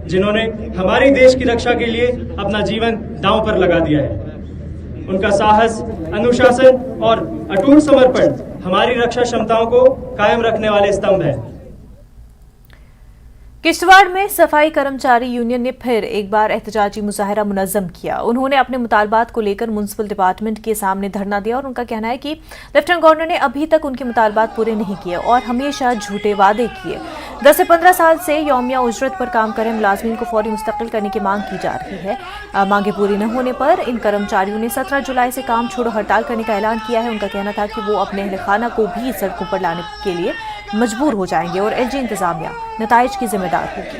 जिन्होंने हमारी देश की रक्षा के लिए अपना जीवन दांव पर लगा दिया है। उनका साहस, अनुशासन और अटूट समर्पण हमारी रक्षा क्षमताओं को कायम रखने वाले स्तंभ हैं। किश्तवाड़ में सफाई कर्मचारी यूनियन ने फिर एक बार एहतजाजी मुजाहरा मुनज़्ज़म किया। उन्होंने अपने मुतालबात को लेकर म्युनिसिपल डिपार्टमेंट के सामने धरना दिया और उनका कहना है कि लेफ्टिनेंट गवर्नर ने अभी तक उनके मुतालबात पूरे नहीं किए और हमेशा झूठे वादे किए। 10 से 15 साल से यौमिया उजरत पर काम कर रहे मुलाजमीन को फौरी मुस्तकिल करने की मांग की जा रही है। मांगे पूरी न होने पर इन कर्मचारियों ने 17 जुलाई से काम छोड़ो हड़ताल करने का ऐलान किया है। उनका कहना था कि वो अपने अहल खाना को भी सड़कों पर लाने के लिए मजबूर हो जाएंगे और एलजी इंतजामिया नताइज की जिम्मेदार होगी।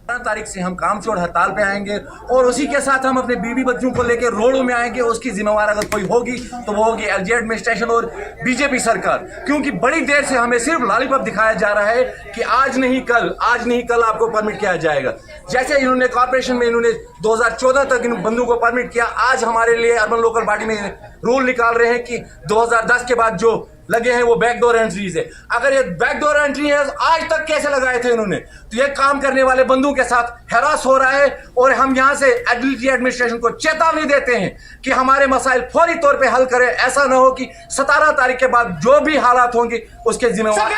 15 तारीख से हम काम छोड़ हड़ताल पे आएंगे और उसी के साथ हम अपने बीवी बच्चों को लेकर रोडों में आएंगे। उसकी जिम्मेवार अगर कोई होगी तो वो होगी एलजी एडमिनिस्ट्रेशन और बीजेपी सरकार, क्योंकि बड़ी देर से हमें सिर्फ लॉलीपॉप दिखाया जा रहा है कि आज नहीं कल आपको परमिट किया जाएगा। जैसे इन्होंने कॉर्पोरेशन में इन्होंने 2014 तक इन बंदों को परमिट किया, आज हमारे लिए अर्बन लोकल बॉडी में रूल निकाल रहे हैं कि 2010 के बाद जो लगे हैं वो बैकडोर एंट्रीज है। अगर ये बैकडोर एंट्री है आज तक कैसे लगाए थे इन्होंने, तो ये काम करने वाले बंदों के साथ हैरास हो रहा है। और हम यहाँ से एलजी एडमिनिस्ट्रेशन को चेतावनी देते हैं कि हमारे मसाइल फौरी तौर पे हल करें। ऐसा न हो कि 17 तारीख के बाद जो भी हालात होंगे उसके जिम्मेवार।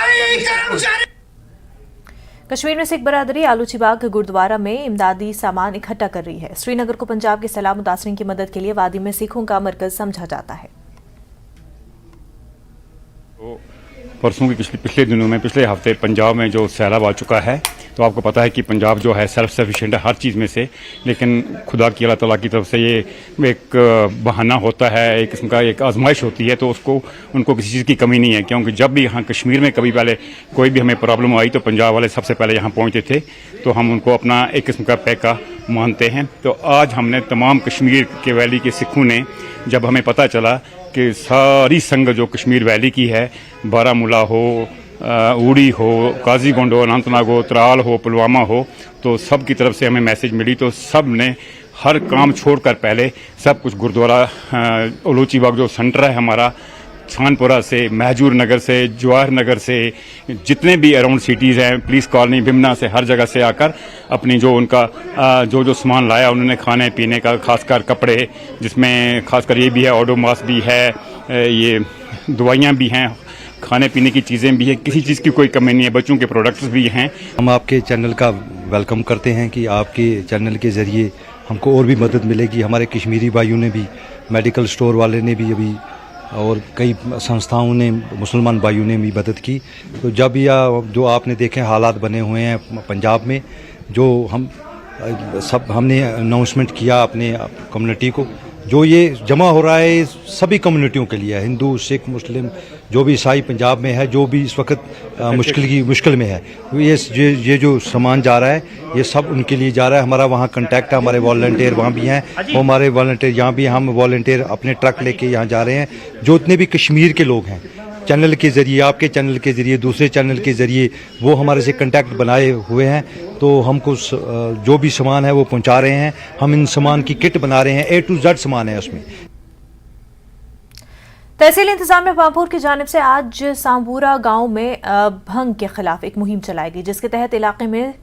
कश्मीर में सिख बरादरी आलूची बाग गुरुद्वारा में इमदादी सामान इकट्ठा कर रही है। श्रीनगर को पंजाब के सैलाब मुतासरीन की मदद के लिए वादी में सिखों का मरकज समझा जाता है। परसों की पिछले दिनों में, पिछले हफ्ते पंजाब में जो सैलाब आ चुका है, तो आपको पता है कि पंजाब जो है सेल्फ सफिशिएंट है हर चीज़ में से, लेकिन खुदा की अल्लाह ताला की तरफ से ये एक बहाना होता है, एक किस्म का एक आजमाइश होती है। तो उनको किसी चीज़ की कमी नहीं है, क्योंकि जब भी यहाँ कश्मीर में कभी पहले कोई भी हमें प्रॉब्लम आई तो पंजाब वाले सबसे पहले यहाँ पहुँचते थे, तो हम उनको अपना एक किस्म का पैका मानते हैं। तो आज हमने तमाम कश्मीर के वैली के सिखों ने, जब हमें पता चला कि सारी संगत जो कश्मीर वैली की है, बारामूला हो, उड़ी हो, काजीगुंड हो, अनंतनाग हो, त्राल हो, पुलवामा हो, तो सब की तरफ से हमें मैसेज मिली। तो सब ने हर काम छोड़कर पहले सब कुछ गुरुद्वारा आलूची बाग जो सेंटर है हमारा, खानपुरा से, महजूर नगर से, जवाहर नगर से, जितने भी अराउंड सिटीज़ हैं, पुलिस कॉलोनी, बिमना से, हर जगह से आकर अपनी जो उनका जो सामान लाया उन्होंने, खाने पीने का, खासकर कपड़े, जिसमें खासकर ये भी है ओडोमॉस भी है, ये दवाइयाँ भी हैं, खाने पीने की चीज़ें भी हैं, किसी चीज़ की कोई कमी नहीं है, बच्चों के प्रोडक्ट्स भी हैं। हम आपके चैनल का वेलकम करते हैं कि आपके चैनल के ज़रिए हमको और भी मदद मिलेगी। हमारे कश्मीरी भाइयों ने भी, मेडिकल स्टोर वाले ने भी अभी, और कई संस्थाओं ने, मुसलमान भाइयों ने भी मदद की। तो जब यह जो आपने देखे हालात बने हुए हैं पंजाब में, जो हमने अनाउंसमेंट किया अपने कम्युनिटी को, जो ये जमा हो रहा है सभी कम्युनिटियों के लिए, हिंदू, सिख, मुस्लिम, जो भी ईसाई पंजाब में है, जो भी इस वक्त मुश्किल में है, ये जो सामान जा रहा है ये सब उनके लिए जा रहा है। हमारा वहाँ कांटेक्ट है, हमारे वॉलंटियर वहाँ भी हैं, वो हमारे वॉलंटियर यहाँ भी, हम वॉलंटियर अपने ट्रक लेके यहाँ जा रहे हैं। जो इतने भी कश्मीर के लोग हैं, चैनल के ज़रिए, आपके चैनल के ज़रिए, दूसरे चैनल के ज़रिए, वो हमारे से कांटेक्ट बनाए हुए हैं, तो हमको जो भी सामान है वो पहुंचा रहे हैं। हम इन सामान की किट बना रहे हैं, A to Z सामान है उसमें। तहसील इंतजामिया पामपुर की जानिब से आज सांबूरा गांव में भंग के खिलाफ एक मुहिम चलाई गई, जिसके तहत इलाके में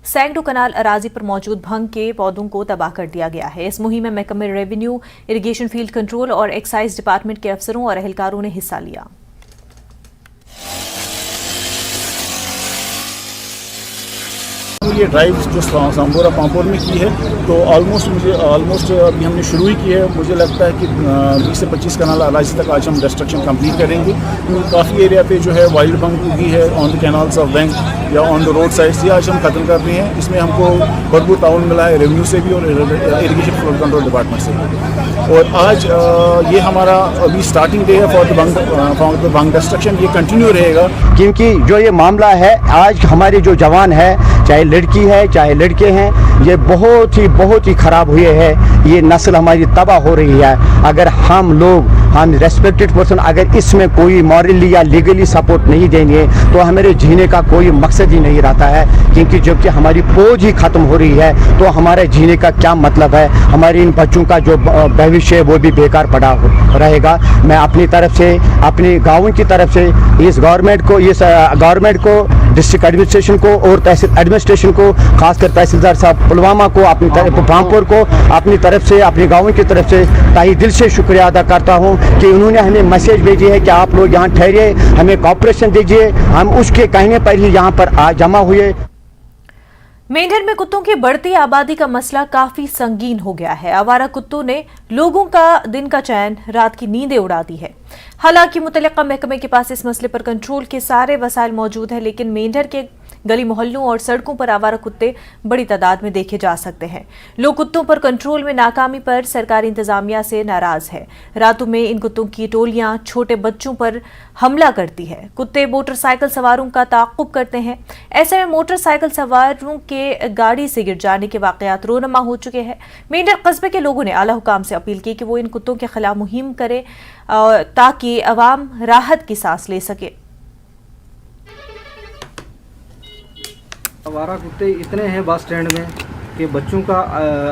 सैकड़ों कनाल अराजी पर मौजूद भंग के पौधों को तबाह कर दिया गया है। इस मुहिम में महकमे रेवेन्यू, इरिगेशन, फील्ड कंट्रोल और एक्साइज डिपार्टमेंट के अफसरों और एहलकारों ने हिस्सा लिया। ये ड्राइव जो सांबूरा पामपुर में की है, तो ऑलमोस्ट अभी हमने शुरू ही की है। मुझे लगता है कि 20 से 25 कनाल अराजी तक आज हम डिस्ट्रक्शन कंप्लीट करेंगे, क्योंकि काफ़ी एरिया पे जो है वाइल्ड भंग भी है on the canals of bank या ऑन द रोड साइड, ये आज हम खत्म कर रहे हैं। इसमें हमको भरपूर ताउन मिला है रेवेन्यू से भी और इरिगेशन फ्लड कंट्रोल डिपार्टमेंट से भी। और आज ये हमारा अभी स्टार्टिंग डे है फॉर द भंग डिस्ट्रक्शन, ये कंटिन्यू रहेगा। क्योंकि जो ये मामला है, आज हमारे जो जवान है, चाहे लड़की है चाहे लड़के हैं, ये बहुत ही ख़राब हुए हैं। ये नस्ल हमारी तबाह हो रही है। अगर हम रेस्पेक्टेड पर्सन अगर इसमें कोई मॉरली या लीगली सपोर्ट नहीं देंगे तो हमारे जीने का कोई मकसद ही नहीं रहता है, क्योंकि जबकि हमारी फौज ही ख़त्म हो रही है तो हमारे जीने का क्या मतलब है। हमारे इन बच्चों का जो भविष्य है वो भी बेकार पड़ा रहेगा। मैं अपनी तरफ से, अपने गाँव की तरफ से इस गवर्नमेंट को डिस्ट्रिक्ट एडमिनिस्ट्रेशन को और तहसील एडमिनिस्ट्रेशन को, खासकर तहसीलदार साहब पुलवामा को, अपनी तरफ पामपुर को अपनी तरफ से, अपने गाँव की तरफ से ताही दिल से शुक्रिया अदा करता हूँ कि उन्होंने हमें मैसेज भेजी है कि आप लोग यहाँ ठहरिए, हमें कॉपरेशन दीजिए। हम उसके कहने पर ही यहाँ पर जमा हुए। मेंढर में कुत्तों की बढ़ती आबादी का मसला काफी संगीन हो गया है। आवारा कुत्तों ने लोगों का दिन का चैन, रात की नींदें उड़ा दी है। हालांकि मुतल्लिका महकमे के पास इस मसले पर कंट्रोल के सारे वसाइल मौजूद हैं, लेकिन मेंढर के गली मोहल्लों और सड़कों पर आवारा कुत्ते बड़ी तादाद में देखे जा सकते हैं। लोग कुत्तों पर कंट्रोल में नाकामी पर सरकारी इंतजामिया से नाराज है। रातों में इन कुत्तों की टोलियां छोटे बच्चों पर हमला करती है। कुत्ते मोटरसाइकिल सवारों का ताक़ुब करते हैं। ऐसे में मोटरसाइकिल सवारों के गाड़ी से गिर जाने के वाक़यात रोनमा हो चुके हैं। मेंढर कस्बे के लोगों ने आला हुकाम से अपील की कि वो इन कुत्तों के खिलाफ मुहिम करे ताकि अवाम राहत की सांस ले सके। आवारा कुत्ते इतने हैं बस स्टैंड में कि बच्चों का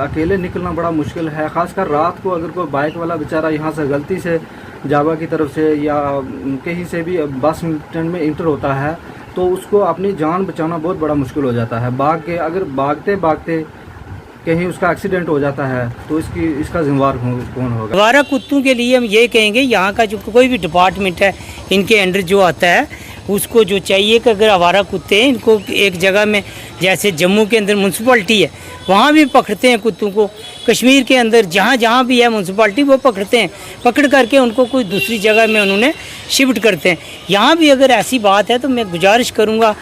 अकेले निकलना बड़ा मुश्किल है। ख़ासकर रात को अगर कोई बाइक वाला बेचारा यहाँ से गलती से जावा की तरफ से या कहीं से भी बस स्टैंड में इंटर होता है तो उसको अपनी जान बचाना बहुत बड़ा मुश्किल हो जाता है। अगर भागते भागते कहीं उसका एक्सीडेंट हो जाता है तो इसका जिम्मेवार कौन होगा? आवारा कुत्तों के लिए हम ये कहेंगे, यहाँ का जो कोई भी डिपार्टमेंट है इनके अंडर जो आता है उसको जो चाहिए कि अगर आवारा कुत्ते हैं इनको एक जगह में, जैसे जम्मू के अंदर म्यूनसिपलिटी है वहाँ भी पकड़ते हैं कुत्तों को, कश्मीर के अंदर जहाँ जहाँ भी है म्यूनसिपलिटी वो पकड़ते हैं, पकड़ करके उनको कोई दूसरी जगह में उन्होंने शिफ्ट करते हैं। यहाँ भी अगर ऐसी बात है तो मैं गुजारिश करूँगा,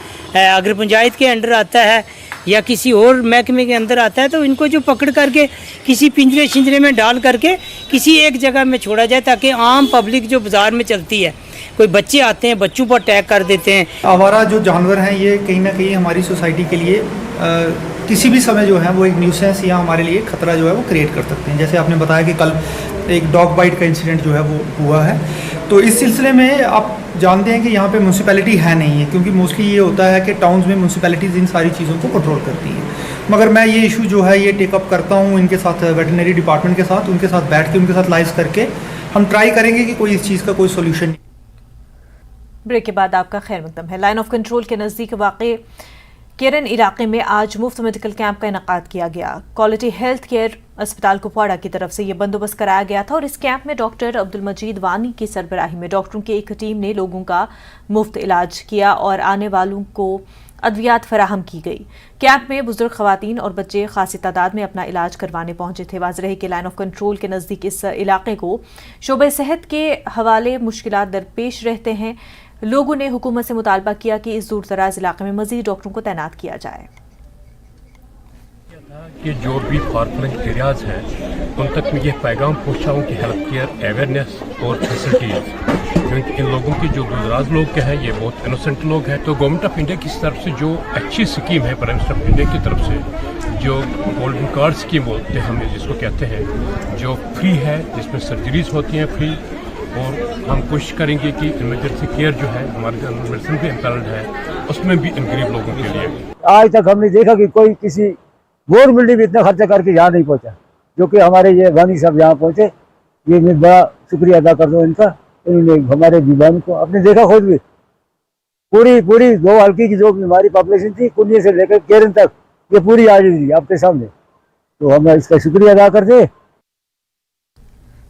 अगर पंचायत के अंडर आता है या किसी और महकमे के अंदर आता है तो इनको जो पकड़ करके किसी पिंजरे शिंजरे में डाल करके किसी एक जगह में छोड़ा जाए, ताकि आम पब्लिक जो बाज़ार में चलती है, कोई बच्चे आते हैं बच्चों पर अटैक कर देते हैं। आवारा जो जानवर हैं ये कहीं ना कहीं हमारी सोसाइटी के लिए किसी भी समय जो है वो एक न्यूसेंस या हमारे लिए खतरा जो है वो क्रिएट कर सकते हैं। जैसे आपने बताया कि कल एक डॉग बाइट का इंसिडेंट जो है वो हुआ है, तो इस सिलसिले में आप जानते हैं कि यहाँ पे म्यूनसिपैलिटी है नहीं है, क्योंकि मोस्टली ये होता है कि टाउन्स में म्यूनसिपैलिटीज़ इन सारी चीज़ों को कंट्रोल करती हैं। मगर मैं ये इशू जो है ये टेकअप करता हूँ इनके साथ, वेटरनरी डिपार्टमेंट के साथ, उनके साथ बैठ के उनके साथ लाइव करके हम ट्राई करेंगे कि कोई इस चीज़ का कोई सोल्यूशन। ब्रेक के बाद आपका खैर मकदम है। लाइन ऑफ कंट्रोल के नज़दीक वाक़े केरन इलाके में आज मुफ्त मेडिकल कैंप का इनेकाद किया गया। क्वालिटी हेल्थ केयर अस्पताल कुपवाड़ा की तरफ से यह बंदोबस्त कराया गया था और इस कैंप में डॉक्टर अब्दुल मजीद वानी की सरबराही में डॉक्टरों की एक टीम ने लोगों का मुफ्त इलाज किया और आने वालों को अद्वियात फराहम की गई। कैंप में बुजुर्ग खवातीन और बच्चे खासी तादाद में अपना इलाज करवाने पहुंचे थे। वाज़ रहे कि लाइन ऑफ कंट्रोल के नज़दीक इस इलाके को शोबे सेहत के हवाले मुश्किलात दरपेश रहते हैं। लोगों ने हुकूमत से मुतालबा किया कि इस दूर दराज इलाके में मजीद डॉक्टरों को तैनात किया जाए। कि जो भी फारफ्लंग एरियाज हैं उन तक मैं ये पैगाम पहुँचाऊँ कि हेल्थ केयर अवेयरनेस और फैसिलिटीज़, क्योंकि इन लोगों की जो दूरदराज लोग के हैं ये बहुत इनोसेंट लोग हैं। तो गवर्नमेंट ऑफ इंडिया की तरफ से जो अच्छी स्कीम है, प्राइम मिनिस्टर ऑफ इंडिया की तरफ से जो गोल्डन कार्ड स्कीम बोलते हैं हम जिसको कहते हैं, जो फ्री है, जिसमें सर्जरीज होती हैं फ्री, और हम कोशिश करेंगे कि इमरजेंसी केयर जो है हमारे जो मेडिसिन भी इम्पैनल्ड है उसमें भी इन गरीब लोगों के लिए। आज तक हमने देखा कि कोई किसी गवर्नमेंट भी इतना खर्चा करके यहाँ नहीं पहुँचा, जो कि हमारे ये वानी साहब यहाँ पहुँचे, ये मैं बड़ा शुक्रिया अदा कर दूँ इनका। इन्होंने हमारे दीवान को आपने देखा खुद भी पूरी 2 हल्की की जो हमारी पॉपुलेशन थी कुन्नी से लेकर केरन तक ये पूरी आ रही थी आपके सामने, तो हम इसका शुक्रिया अदा करते।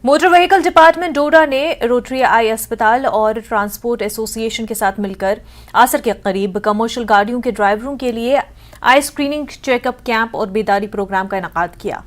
मोटर व्हीकल डिपार्टमेंट डोडा ने रोटरी आई अस्पताल और ट्रांसपोर्ट एसोसिएशन के साथ मिलकर आसर के करीब कमर्शियल गाड़ियों के ड्राइवरों के लिए आई स्क्रीनिंग चेकअप कैंप और बेदारी प्रोग्राम का इनेकाद किया।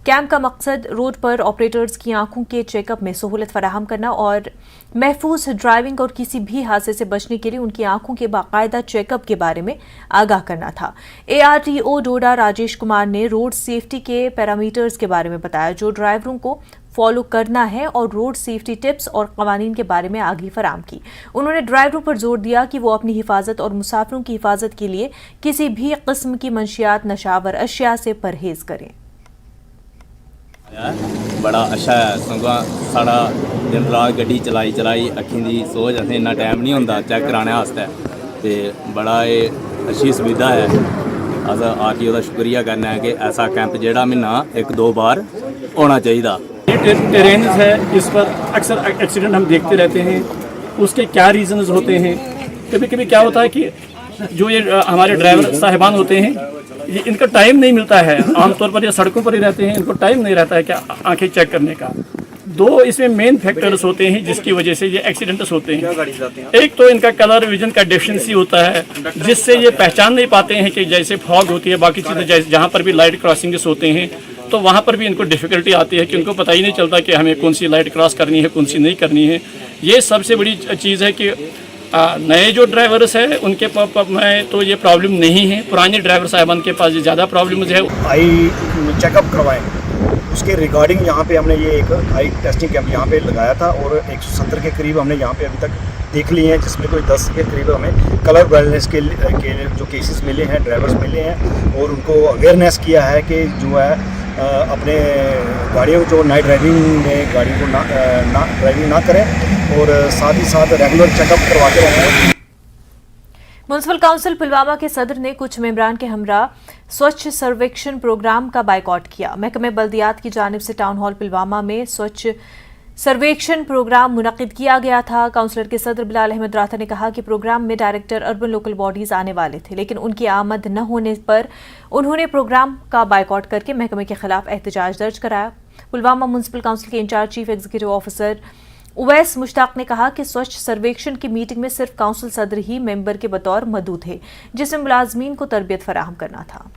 कैंप का मकसद रोड पर ऑपरेटर्स की आंखों के चेकअप में सहूलत फराहम करना और महफूज ड्राइविंग और किसी भी हादसे से बचने के लिए उनकी आंखों के बाकायदा चेकअप के बारे में आगाह करना था। ARTO डोडा राजेश कुमार ने रोड सेफ्टी के पैरामीटर्स के बारे में बताया जो ड्राइवरों को फॉलो करना है और रोड सेफ्टी टिप्स और कवानीन के बारे में आगाही फराहम की। उन्होंने ड्राइवरों पर जोर दिया कि वो अपनी हिफाजत और मुसाफिरों की हिफाजत के लिए किसी भी किस्म की मंशियात नशावर अशिया से परहेज करें। बड़ा अच्छा है, संगवा साड़ा दिन रात गड्डी चलाई अखीं दी सोच असें इन्ना टाइम नहीं होंदा चेक कराने वास्ते, ते बड़ा अच्छी सुविधा है। अस RTO का शुक्रिया करना है कि ऐसा कैंप जेड़ा महीना 1-2 बार होना चाहिए। टेरेन है, इस पर अक्सर एक्सीडेंट हम देखते रहते हैं, उसके क्या रीजंस होते हैं। कभी कभी क्या होता है कि जो ये हमारे ड्राइवर साहिबान होते हैं, ये इनका टाइम नहीं मिलता है। आमतौर पर ये सड़कों पर ही रहते हैं, इनको टाइम नहीं रहता है क्या आंखें चेक करने का। दो इसमें मेन फैक्टर्स होते हैं जिसकी वजह से ये एक्सीडेंट्स होते हैं। एक तो इनका कलर विजन का डेफिशिएंसी होता है, जिससे ये पहचान नहीं पाते हैं कि जैसे फॉग होती है, बाकी चीज़ें जैसे जहाँ पर भी लाइट क्रॉसिंग्स होते हैं तो वहाँ पर भी इनको डिफ़िकल्टी आती है कि उनको पता ही नहीं चलता कि हमें कौन सी लाइट क्रॉस करनी है, कौन सी नहीं करनी है। ये सबसे बड़ी चीज़ है कि नए जो ड्राइवर्स हैं उनके में तो ये प्रॉब्लम नहीं है, पुराने ड्राइवर साहिबान के पास ये ज़्यादा प्रॉब्लम्स है। आई चेकअप करवाएं, उसके रिगार्डिंग यहाँ पे हमने ये एक आई टेस्टिंग कैंप यहाँ पे लगाया था और 170 के करीब हमने यहाँ पे अभी तक देख लिए हैं, जिसमें कोई 10 के करीब हमें कलर ब्लाइंडनेस के जो केसेस मिले हैं, ड्राइवर्स मिले हैं और उनको अवेयरनेस किया है कि जो है अपने गाड़ियों जो नाइट ड्राइविंग में गाड़ी को ड्राइविंग ना करें और साथ ही साथ रेगुलर चेकअप करवाते रहें। म्युनिसिपल काउंसिल पुलवामा के सदर ने कुछ मेंबरान के हमरा स्वच्छ सर्वेक्षण प्रोग्राम का बायकॉट किया। महकमे बल्दियात की जानिब से टाउन हॉल पुलवामा में स्वच्छ सर्वेक्षण प्रोग्राम मुनक्किद किया गया था। काउंसिलर के सदर बिलाल अहमद राथा ने कहा कि प्रोग्राम में डायरेक्टर अर्बन लोकल बॉडीज आने वाले थे, लेकिन उनकी आमद न होने पर उन्होंने प्रोग्राम का बायकॉट करके महकमे के खिलाफ एहतजाज दर्ज कराया। पुलवामा म्युनिसिपल काउंसिल के incharge chief executive officer Uwais Mushtaq ने कहा कि स्वच्छ सर्वेक्षण की मीटिंग में सिर्फ काउंसिल सदर ही मेंबर के बतौर मौजूद थे, जिसमें मुलाजमीन को तरबियत फराहम करना था।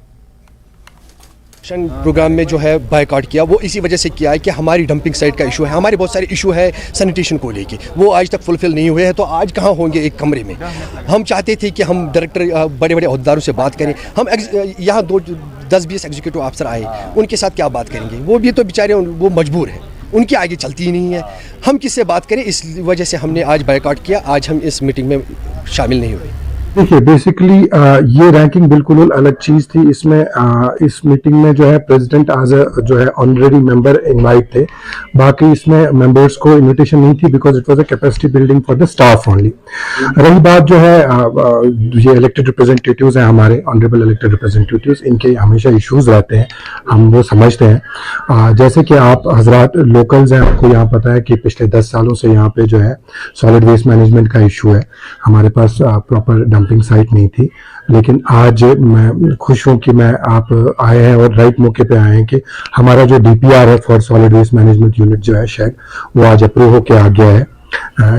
प्रोग्राम में जो है बायकॉट किया, वो इसी वजह से किया है कि हमारी डंपिंग साइट का इशू है, हमारे बहुत सारे इशू है सैनिटेशन को लेके, वो आज तक फुलफिल नहीं हुए हैं। तो आज कहाँ होंगे एक कमरे में। हम चाहते थे कि हम डायरेक्टर बड़े बड़े अहदेदारों से बात करें। हम यहाँ 10-20 एग्जीक्यूटिव अफसर आए, उनके साथ क्या बात करेंगे? वो भी तो बेचारे वो मजबूर हैं, उनकी आगे चलती ही नहीं है। हम किससे बात करें? इस वजह से हमने आज बायकॉट किया, आज हम इस मीटिंग में शामिल नहीं हुए। देखिए बेसिकली ये रैंकिंग बिल्कुल अलग चीज थी। इसमें इस मीटिंग में जो है प्रेसिडेंट आज जो है ऑनरेरी मेंबर इनवाइट थे, बाकी इसमें मेंबर्स को इनविटेशन नहीं थी because it was a capacity building for the staff only. रही बात जो है ये इलेक्टेड रिप्रेजेंटेटिव्स हैं हमारे ऑनरेबल इलेक्टेड रिप्रेजेंटेटिव्स, इनके हमेशा इश्यूज रहते हैं, हम वो समझते हैं। जैसे कि आप हजरात लोकल्स हैं, आपको यहाँ पता है कि पिछले 10 सालों से यहाँ पे जो है सॉलिड वेस्ट मैनेजमेंट का इशू है। हमारे पास प्रॉपर डंपिंग साइट नहीं थी, लेकिन आज मैं खुश हूं कि मैं आप आए हैं और राइट मौके पे आए हैं कि हमारा जो डीपीआर है for solid waste management unit जो है शेड, वो आज अप्रूव होके आ गया है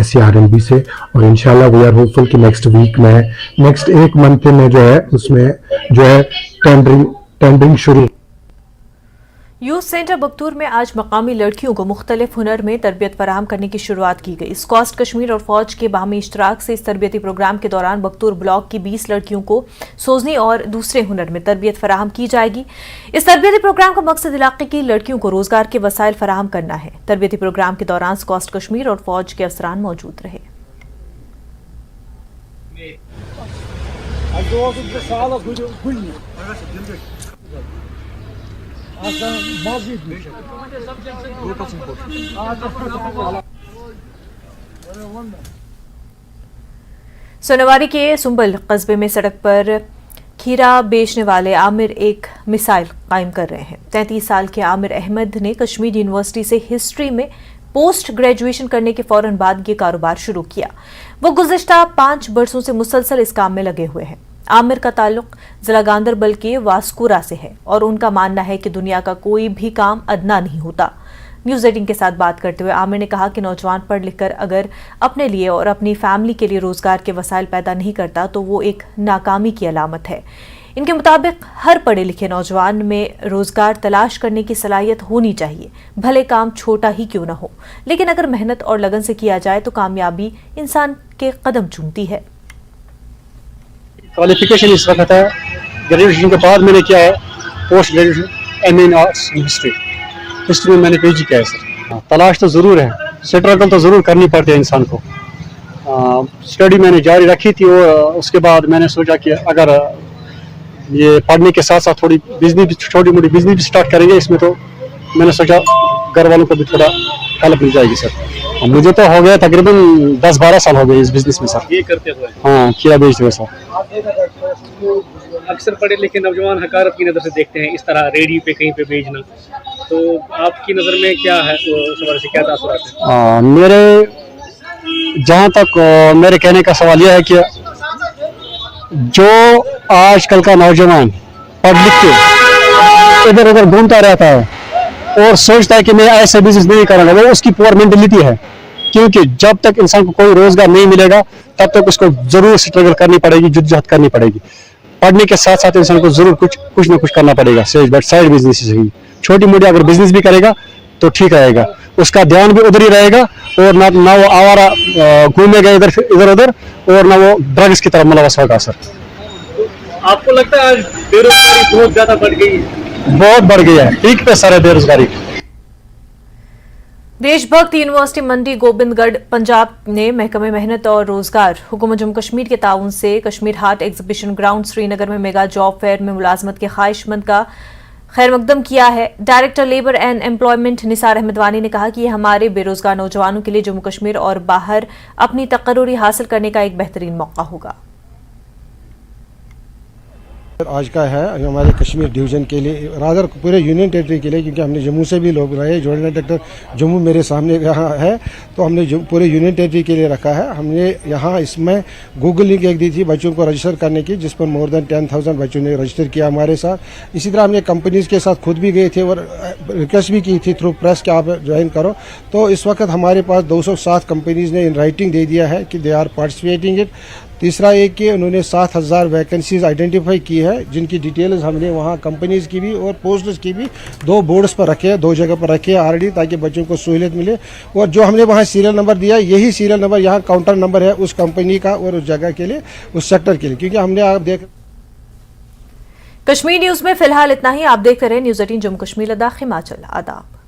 CRMB से और इंशाल्लाह वी आर होपफुल कि नेक्स्ट वीक में, नेक्स्ट 1 मंथ में जो है उसमें जो है टेंडरिंग शुरू। यूथ सेंटर बख्तूर में आज मकामी लड़कियों को मुख्तलिफ हुनर में तरबियत फराहम करने की शुरुआत की गई। स्कॉस्ट कश्मीर और फौज के बाहमी इश्तराक से इस तरबियती प्रोग्राम के दौरान बख्तूर ब्लॉक की 20 लड़कियों को सोजनी और दूसरे हुनर में तरबियत फराहम की जाएगी। इस तरबियती प्रोग्राम का मकसद इलाके की लड़कियों को रोजगार के वसाइल फराहम करना है। तरबियती प्रोग्राम के दौरान स्कॉस्ट कश्मीर और फौज के अफसरान मौजूद रहे। सोनावारी के सुंबल कस्बे में सड़क पर खीरा बेचने वाले आमिर एक मिसाइल कायम कर रहे हैं। 33 साल के आमिर अहमद ने कश्मीर यूनिवर्सिटी से हिस्ट्री में पोस्ट ग्रेजुएशन करने के फौरन बाद ये कारोबार शुरू किया। वो गुज़िश्ता 5 बरसों से मुसलसल इस काम में लगे हुए हैं। आमिर का ताल्लुक जिला गांदरबल के वास्कुरा से है और उनका मानना है कि दुनिया का कोई भी काम अदना नहीं होता। न्यूज़ 18 के साथ बात करते हुए आमिर ने कहा कि नौजवान पढ़ लिख कर अगर अपने लिए और अपनी फैमिली के लिए रोजगार के वसाइल पैदा नहीं करता तो वो एक नाकामी की अलामत है। इनके मुताबिक हर पढ़े लिखे नौजवान में रोजगार तलाश करने की सलाहियत होनी चाहिए, भले काम छोटा ही क्यों न हो, लेकिन अगर मेहनत और लगन से किया जाए तो कामयाबी इंसान के कदम चूमती है। क्वालिफिकेशन इस वक्त है, ग्रेजुएशन के बाद मैंने किया है post graduation MA in arts history में मैंने PhD किया है सर। तलाश तो ज़रूर है, स्ट्रगल तो ज़रूर करनी पड़ती है इंसान को। स्टडी मैंने जारी रखी थी और उसके बाद मैंने सोचा कि अगर ये पढ़ने के साथ साथ थोड़ी बिजनेस, छोटी मोटी बिजनेस भी स्टार्ट करेंगे इसमें, तो मैंने सोचा घर वालों को भी थोड़ा हेल्प मिल जाएगी सर। मुझे तो हो गया तकरीबन 10-12 साल हो गए इस बिजनेस में सर। ये करते हुए? हाँ, खीरा बेचते हुए सर। अक्सर पढ़े लिखे नौजवान हकारत की नज़र से देखते हैं इस तरह रेडी पे कहीं पे बेचना, तो आपकी नज़र में क्या है, उस हवाले से क्या तासुरात है? मेरे जहाँ तक मेरे कहने का सवाल यह है कि जो आजकल का नौजवान पढ़ लिख के इधर उधर घूमता रहता है और सोचता है कि मैं ऐसा बिजनेस नहीं करूंगा, वो उसकी पुअर मेंटेलिटी है। क्योंकि जब तक इंसान को कोई रोजगार नहीं मिलेगा तब तक उसको जरूर स्ट्रगल करनी पड़ेगी, जद्दोजहद करनी पड़ेगी। पढ़ने के साथ साथ इंसान को जरूर कुछ ना कुछ करना पड़ेगा। साइड बिजनेस ही छोटी मोटी अगर बिजनेस भी करेगा तो ठीक रहेगा, उसका ध्यान भी उधर ही रहेगा और ना वो आवारा घूमेगा इधर उधर और ना वो ड्रग्स की तरफ मुलवस होगा। सर आपको लगता है आज बेरोजगारी बहुत ज्यादा बढ़ गई है? बहुत बढ़ गई है, पीक पे सर है बेरोजगारी। देशभक्त यूनिवर्सिटी मंडी गोबिंदगढ़ पंजाब ने महकमे मेहनत और रोजगार हुकूमत जम्मू कश्मीर के ताउन से कश्मीर हाट एग्जीबिशन ग्राउंड श्रीनगर में मेगा जॉब फेयर में मुलाजमत के ख्वाहिशमंद का खैर मकदम किया है। Director labour and employment Nisar Ahmad Wani ने कहा कि यह हमारे बेरोजगार नौजवानों के लिए जम्मू कश्मीर और बाहर अपनी तकर्रुरी हासिल करने का एक बेहतरीन मौका होगा। आज का है हमारे कश्मीर डिवीज़न के लिए, रादर पूरे यूनियन टेरिटरी के लिए, क्योंकि हमने जम्मू से भी लोग रहे। जॉइंट डायरेक्टर जम्मू मेरे सामने यहाँ है, तो हमने पूरे यूनियन टेरिटरी के लिए रखा है। हमने यहाँ इसमें गूगल लिंक एक दी थी बच्चों को रजिस्टर करने की, जिस पर मोर देन 10,000 बच्चों ने रजिस्टर किया हमारे साथ। इसी तरह हमने कंपनीज़ के साथ खुद भी गए थे और रिक्वेस्ट भी की थी थ्रू प्रेस कि आप ज्वाइन करो। तो इस वक्त हमारे पास 207 कंपनीज़ ने इन राइटिंग दे दिया है कि दे आर पार्टिसिपेटिंग इट। तीसरा एक कि उन्होंने 7,000 वैकेंसीज आइडेंटिफाई की है, जिनकी डिटेल्स हमने वहाँ कंपनीज़ की भी और पोस्टर्स की भी 2 बोर्ड्स पर रखे हैं, 2 जगह पर रखे हैं ऑलरेडी, ताकि बच्चों को सहूलियत मिले। और जो हमने वहाँ सीरियल नंबर दिया, यही सीरियल नंबर यहाँ काउंटर नंबर है उस कंपनी का और उस जगह के लिए, उस सेक्टर के लिए। क्योंकि हमने आप देख कश्मीर न्यूज में फिलहाल इतना ही। आप देखते रहे न्यूज़ 18 जम्मू कश्मीर लद्दाख हिमाचल। आदाब।